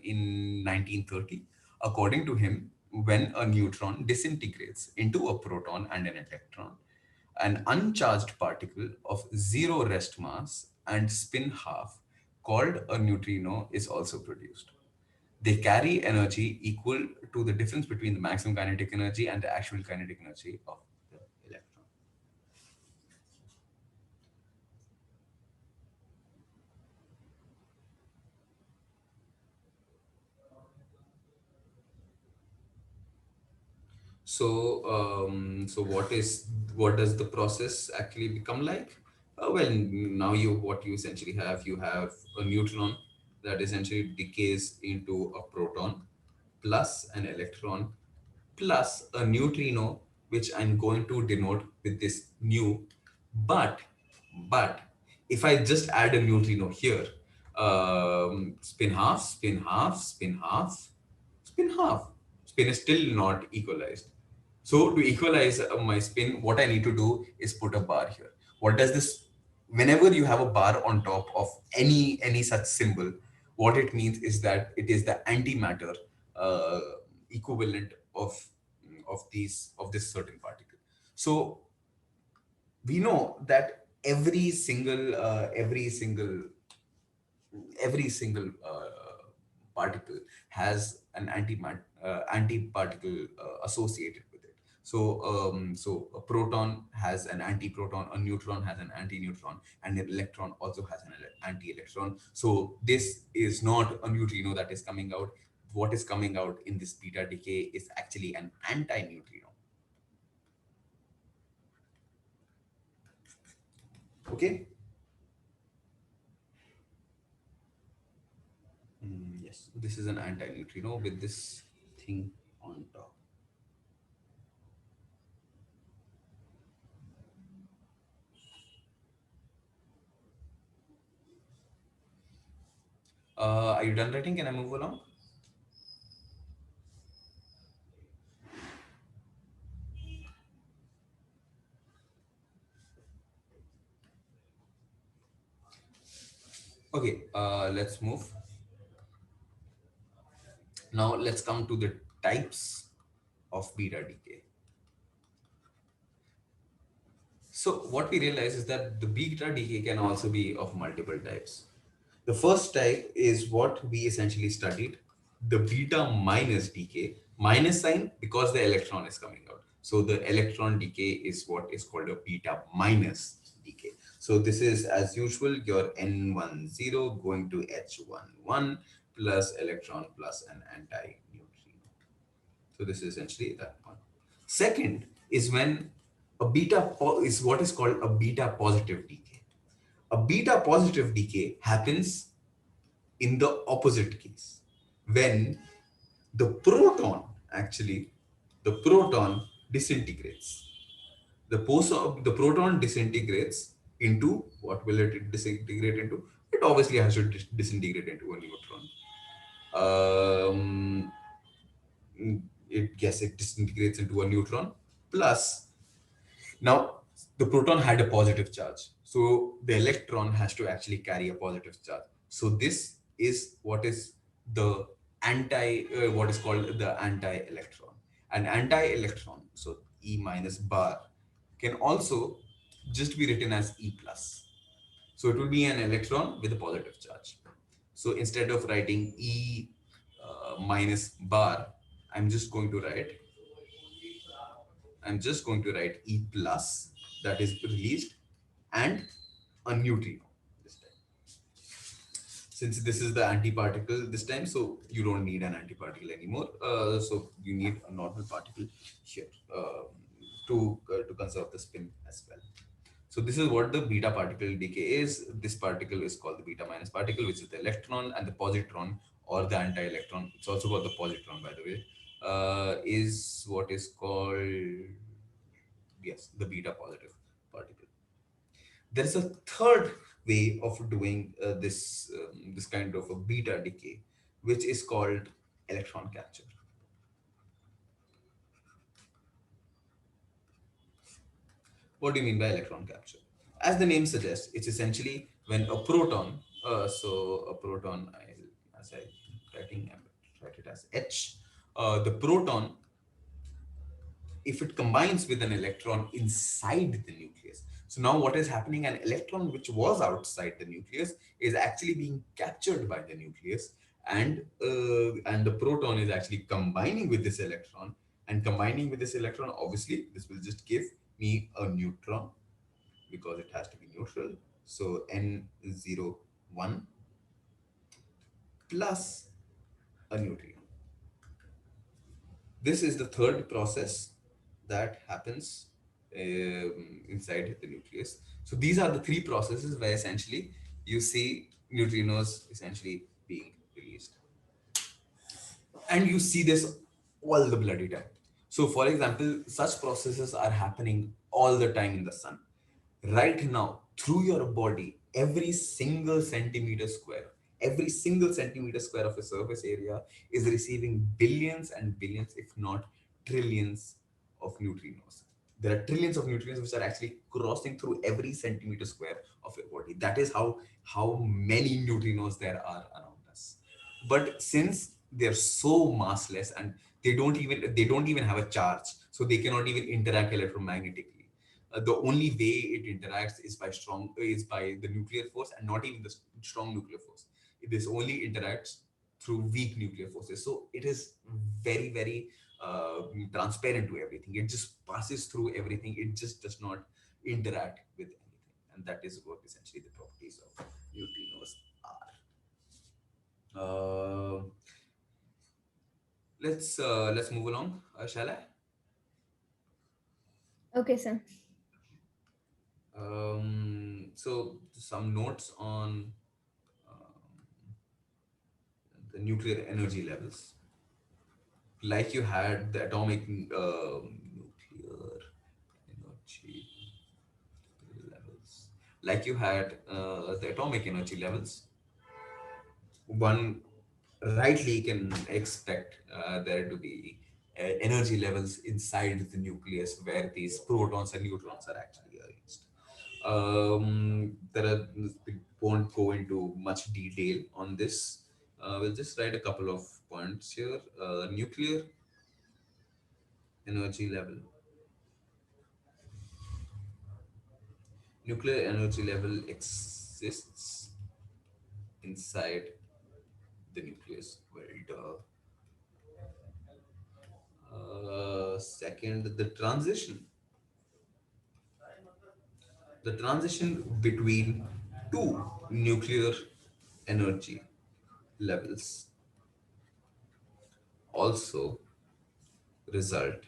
in 1930. According to him, when a neutron disintegrates into a proton and an electron, an uncharged particle of zero rest mass and spin half, called a neutrino, is also produced. They carry energy equal to the difference between the maximum kinetic energy and the actual kinetic energy of the electron. So what does the process actually become like? Well, now what you essentially you have a neutron that essentially decays into a proton plus an electron plus a neutrino, which I'm going to denote with this nu. But but If I just add a neutrino here, spin half, spin half, spin half, spin half, spin is still not equalized. So to equalize my spin, what I need to do is put a bar here. What does this? Whenever you have a bar on top of any such symbol, what it means is that it is the antimatter uh, equivalent of this certain particle. So we know that every single particle has an antiparticle associated with it. So a proton has an antiproton, a neutron has an antineutron, and an electron also has an anti-electron. So this is not a neutrino that is coming out. What is coming out in this beta decay is actually an anti-neutrino. Okay. Yes, this is an anti-neutrino with this thing on top. Are you done writing? Can I move along? Okay, let's move. Now let's come to the types of beta decay. So what we realize is that the beta decay can also be of multiple types. The first type is what we essentially studied, the beta minus decay, minus sign because the electron is coming out. So the electron decay is what is called a beta minus decay. So this is as usual your N10 going to H11 plus electron plus an anti-neutrino. So this is essentially that one. Second is when is what is called a beta positive decay. A beta positive decay happens in the opposite case when the proton actually the proton disintegrates. The proton disintegrates into what will it disintegrate into? It obviously has to disintegrate into a neutron. Um, it disintegrates into a neutron plus. Now, the proton had a positive charge. So the electron has to actually carry a positive charge. So this is what is the what is called the anti-electron. An anti-electron, so E minus bar, can also just be written as E plus. So it will be an electron with a positive charge. So instead of writing E minus bar, I'm just going to write E plus that is released and a neutrino this time. Since this is the antiparticle this time, so you don't need an antiparticle anymore. So you need a normal particle here to conserve the spin as well. So this is what the beta particle decay is. This particle is called the beta minus particle, which is the electron, and the positron or the anti-electron. It's also called the positron, by the way, is what is called, yes, the beta positive particle. There is a third way of doing this kind of a beta decay, which is called electron capture. What do you mean by electron capture? As the name suggests, it's essentially when a proton, so a proton, as I writing, I write it as H, the proton, if it combines with an electron inside the nucleus. So now what is happening, an electron which was outside the nucleus is actually being captured by the nucleus, and the proton is actually combining with this electron, and combining with this electron, obviously this will just give me a neutron because it has to be neutral. So N01 plus a neutrino. This is the third process that happens inside the nucleus. So these are the three processes where essentially you see neutrinos essentially being released. And you see this all the bloody time. So for example, such processes are happening all the time in the sun. Right now, through your body, every single centimeter square, every single centimeter square of a surface area is receiving billions and billions, if not trillions of neutrinos. There are trillions of neutrinos which are actually crossing through every centimeter square of your body. That is how many neutrinos there are around us. But since they're so massless and they don't even have a charge, so they cannot even interact electromagnetically. The only way it interacts is by the nuclear force, and not even the strong nuclear force. This only interacts through weak nuclear forces. So it is very, very transparent to everything. It just passes through everything. It just does not interact with anything, and that is what essentially the properties of neutrinos are. Let's move along, shall I? Okay, sir. So some notes on the nuclear energy levels. Like you had the atomic nuclear energy levels. Like you had the atomic energy levels, one rightly can expect there to be energy levels inside the nucleus where these protons and neutrons are actually arranged. There are, we won't go into much detail on this. We'll just write a couple of points here. Nuclear energy level. Nuclear energy level exists inside the nucleus. Well, second, the transition between two nuclear energy levels also result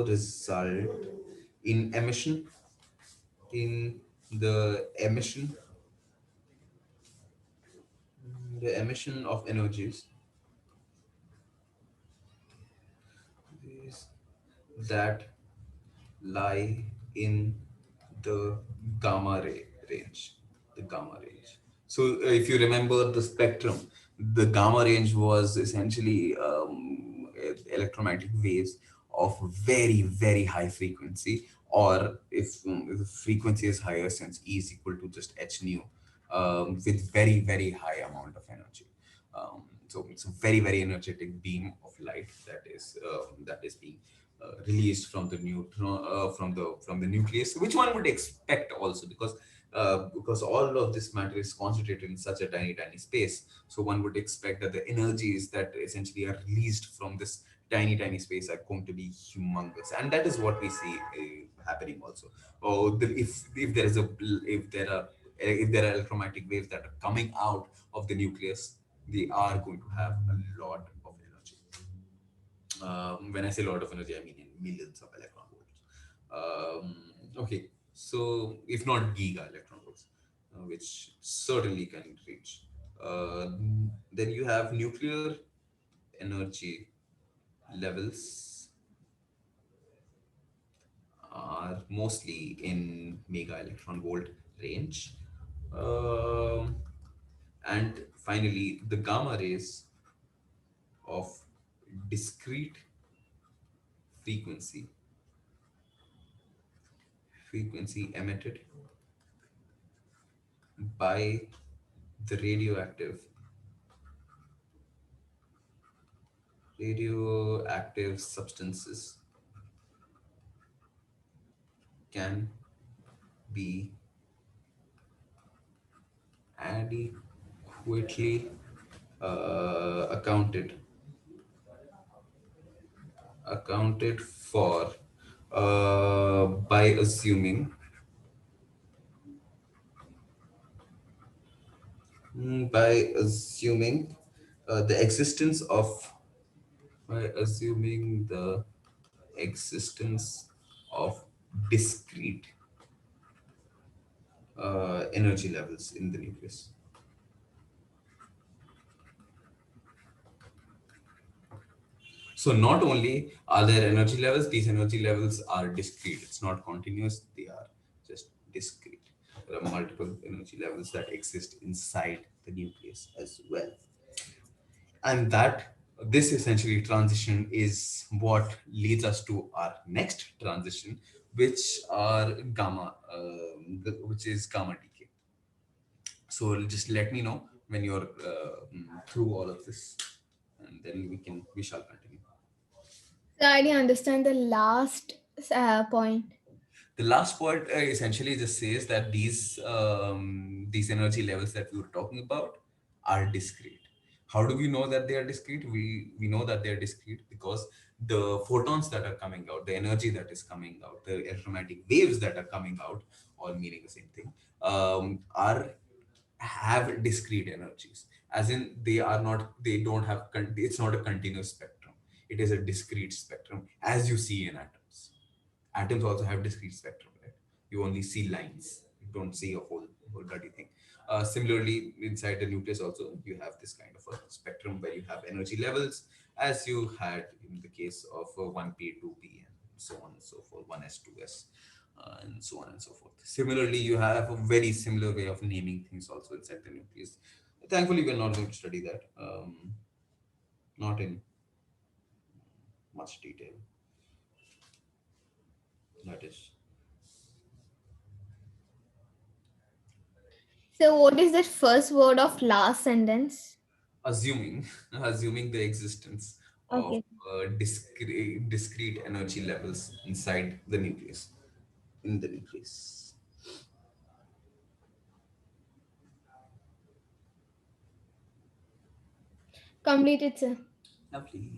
result in in the emission of energies these that lie in the range. The gamma range. So, if you remember the spectrum, the gamma range was essentially electromagnetic waves of very, very high frequency, or if the frequency is higher, since E is equal to just h nu, with very, very high amount of energy. So it's a very, very energetic beam of light that is being released from the neutron from the nucleus, which one would expect also, because all of this matter is concentrated in such a tiny, tiny space. So one would expect that the energies that essentially are released from this tiny, tiny space are going to be humongous, and that is what we see happening also. If there are electromagnetic waves that are coming out of the nucleus, they are going to have a lot of energy. When I say a lot of energy, I mean in millions of electron volts. Okay, so if not giga electron volts, which certainly can reach. Uh, then you have nuclear energy levels are mostly in mega electron volt range. Um, and finally, the gamma rays of discrete frequency emitted by the radioactive substances can be adequately accounted for by assuming the existence of by assuming the existence of discrete energy levels in the nucleus. So not only are there energy levels, these energy levels are discrete. It's not continuous. They are just discrete. There are multiple energy levels that exist inside the nucleus as well. And that this essentially transition is what leads us to our next transition, which are gamma, which is gamma decay. So just let me know when you're through all of this, and then we shall continue. So I didn't understand the last point. The last point essentially just says that these energy levels that we were talking about are discrete. How do we know that they are discrete? We know that they are discrete because the photons that are coming out, the energy that is coming out, the electromagnetic waves that are coming out, all meaning the same thing, are have discrete energies. As in, they don't have. It's not a continuous spectrum. It is a discrete spectrum, as you see in atoms. Atoms also have discrete spectrum, right? You only see lines, you don't see a whole bloody thing. Similarly, inside the nucleus also you have this kind of a spectrum where you have energy levels, as you had in the case of 1p, 2p, and so on and so forth, 1s, 2s, and so on and so forth. Similarly, you have a very similar way of naming things also inside the nucleus. Thankfully, we're not going to study that, not in much detail. That is So what is that first word of last sentence? assuming assuming the existence of Okay. discrete energy levels inside the nucleus, in the nucleus. Completed, sir. Lovely.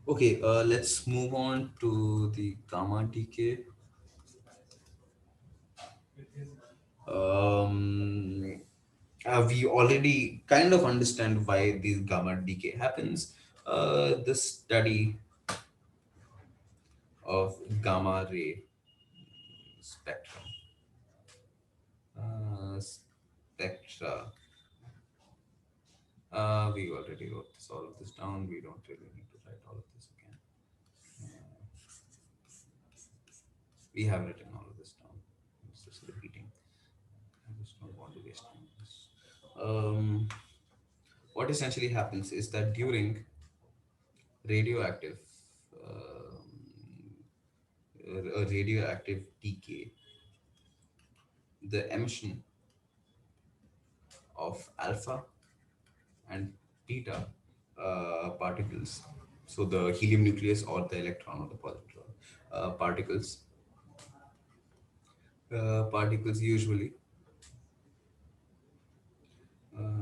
Okay, let's move on to the gamma decay. um, we already kind of understand why this gamma decay happens. The study of gamma ray spectrum, spectra. We already wrote all of this down. We don't really need to write all of this again. We have written all of this down. It's just repeating. I just don't want to waste time on this. What essentially happens is that during radioactive, a radioactive decay, the emission of alpha and beta particles, so the helium nucleus or the electron or the positron particles,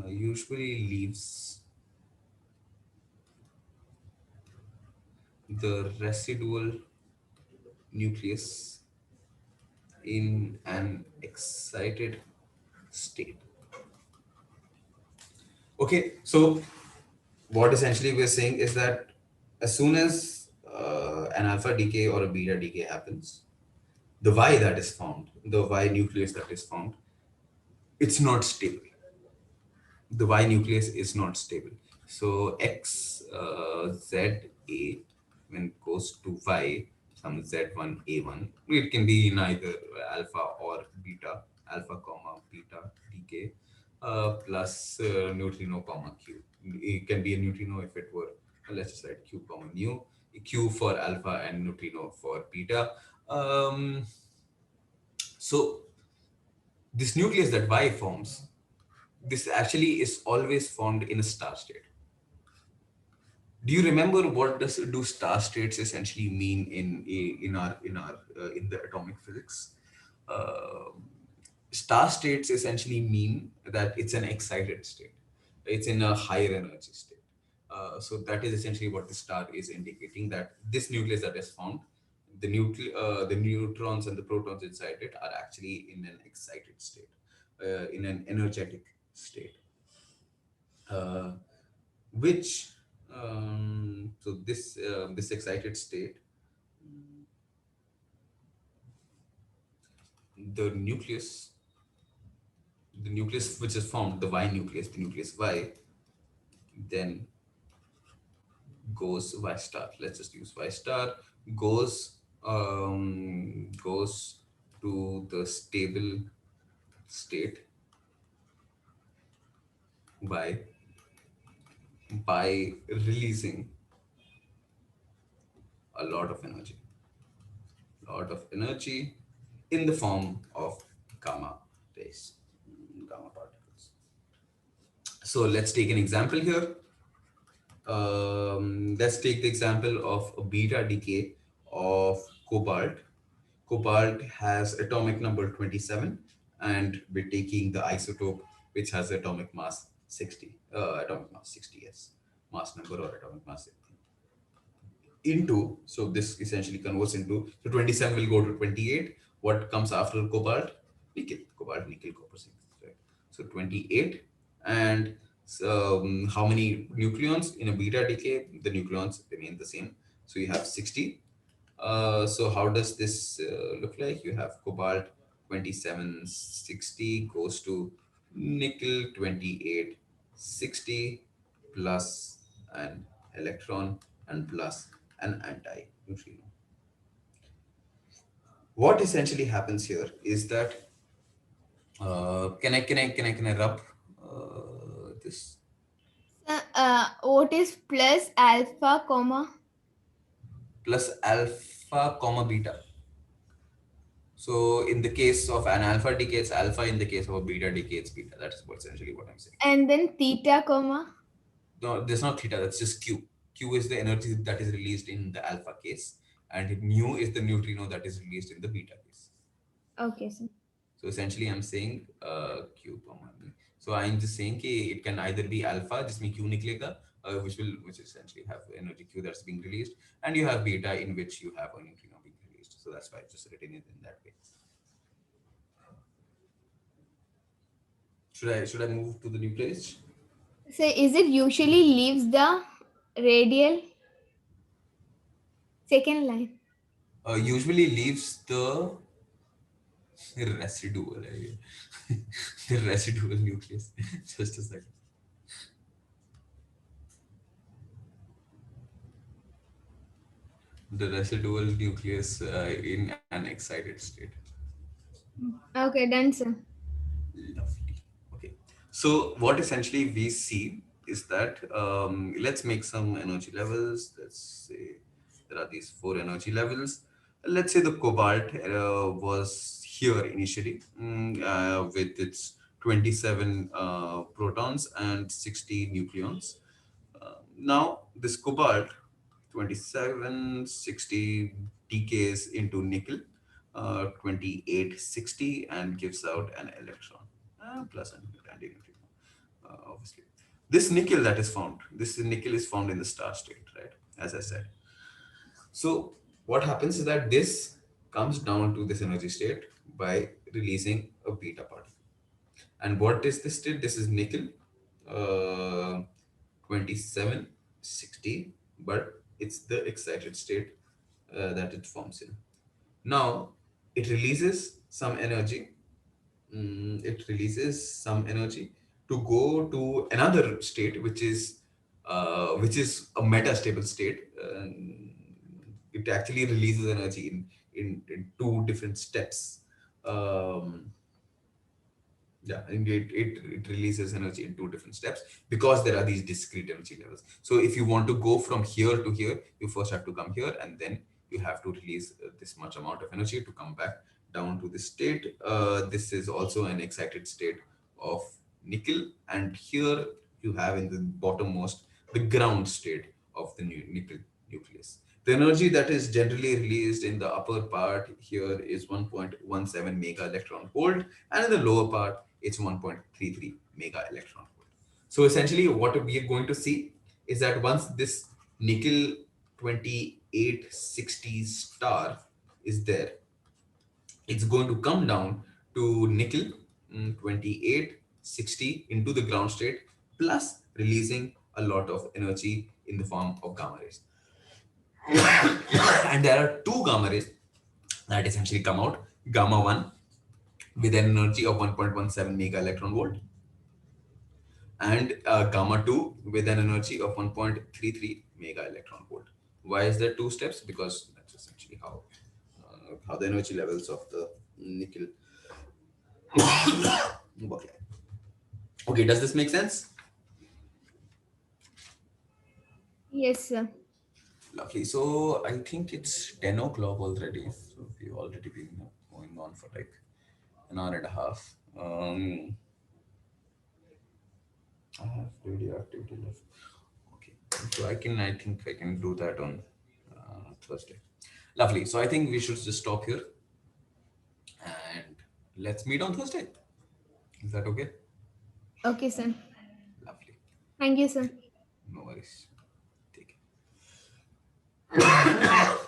usually leaves the residual nucleus in an excited state. Okay, so what essentially we're saying is that as soon as an alpha decay or a beta decay happens, the Y that is found, the Y nucleus that is found, it's not stable. The Y nucleus is not stable. So X Z A, when it goes to Y, some Z1 A1, it can be neither alpha or beta, alpha comma beta decay, plus neutrino comma Q. It can be a neutrino if it were, let's just write Q comma nu, Q for alpha and neutrino for beta. Um, so this nucleus that Y forms, this actually is always found in a star state. Do you remember what do star states essentially mean in the atomic physics? Uh, Star states essentially mean that it's an excited state. It's in a higher energy state. So that is essentially what the star is indicating, that this nucleus that is found, the neutrons and the protons inside it are actually in an excited state, in an energetic state. Uh, which so this excited state, the nucleus the nucleus which is formed, the Y nucleus, the nucleus Y, then goes Y star, let's just use Y star, goes to the stable state by releasing a lot of energy in the form of gamma rays, gamma particles. So let's take an example here. Let's take the example of a beta decay of cobalt. Cobalt has atomic number 27, and we're taking the isotope which has atomic mass 60. Atomic mass 60, yes. Mass number or atomic mass into, so this essentially converts into, so 27 will go to 28. What comes after cobalt? Nickel. Cobalt, nickel, copper, zinc, right? So 28. And so, how many nucleons in a beta decay? The nucleons remain the same. So you have 60. So how does this look like? You have cobalt 2760 goes to nickel 2860 plus an electron and plus an anti-neutrino. What essentially happens here is that can I rub this So, what is plus alpha, comma? plus alpha comma beta. So in the case of an alpha decay, it's alpha. In the case of a beta decay, it's beta. That's essentially what I'm saying. And then theta, comma? No, there's not theta. That's just Q. Q is the energy that is released in the alpha case, and nu is the neutrino that is released in the beta case. Okay, sir. So essentially, I'm saying Q comma nu. So I'm just saying कि it can either be alpha, जिसमें Q निकलेगा, which essentially have energy Q that's being released, and you have beta in which you have a neutrino being released. So that's why I've just written it in that way. Should I move to the new place? So, is it usually leaves the radial? Second line. Usually leaves the residual the residual nucleus. Just a second. The residual nucleus in an excited state. Okay, done, sir. Lovely. Okay. So what essentially we see is that let's make some energy levels. Let's say there are these four energy levels. Let's say the cobalt was here initially with its 27 protons and 60 nucleons. Now this cobalt 2760 decays into nickel 2860 and gives out an electron plus an antineutrino. Obviously, this nickel is found in the star state, right? As I said. So what happens is that this comes down to this energy state by releasing a beta particle. And what is this state? This is nickel, 2760, but it's the excited state that it forms in. Now, it releases some energy. It releases some energy to go to another state, which is a metastable state. It actually releases energy in two different steps. Um, yeah, and it releases energy in two different steps because there are these discrete energy levels. So if you want to go from here to here, you first have to come here, and then you have to release this much amount of energy to come back down to this state. This is also an excited state of nickel, and here you have in the bottommost the ground state of the nickel nucleus. The energy that is generally released in the upper part here is 1.17 mega electron volt, and in the lower part it's 1.33 mega electron volt. So essentially what we are going to see is that once this nickel 2860 star is there, it's going to come down to nickel 2860 into the ground state, plus releasing a lot of energy in the form of gamma rays. And there are two gamma rays that essentially come out: gamma 1 with an energy of 1.17 mega electron volt, and gamma 2 with an energy of 1.33 mega electron volt. Why is there two steps? Because that's essentially how the energy levels of the Nikhil. Okay. Okay, does this make sense? Yes, sir. Lovely. So I think it's 10 o'clock already. So we've already been going on for like an hour and a half. I have radioactivity left. Okay. So I think I can do that on Thursday. Lovely. So I think we should just stop here and let's meet on Thursday. Is that okay? Okay, sir. Lovely. Thank you, sir. No worries. Take it.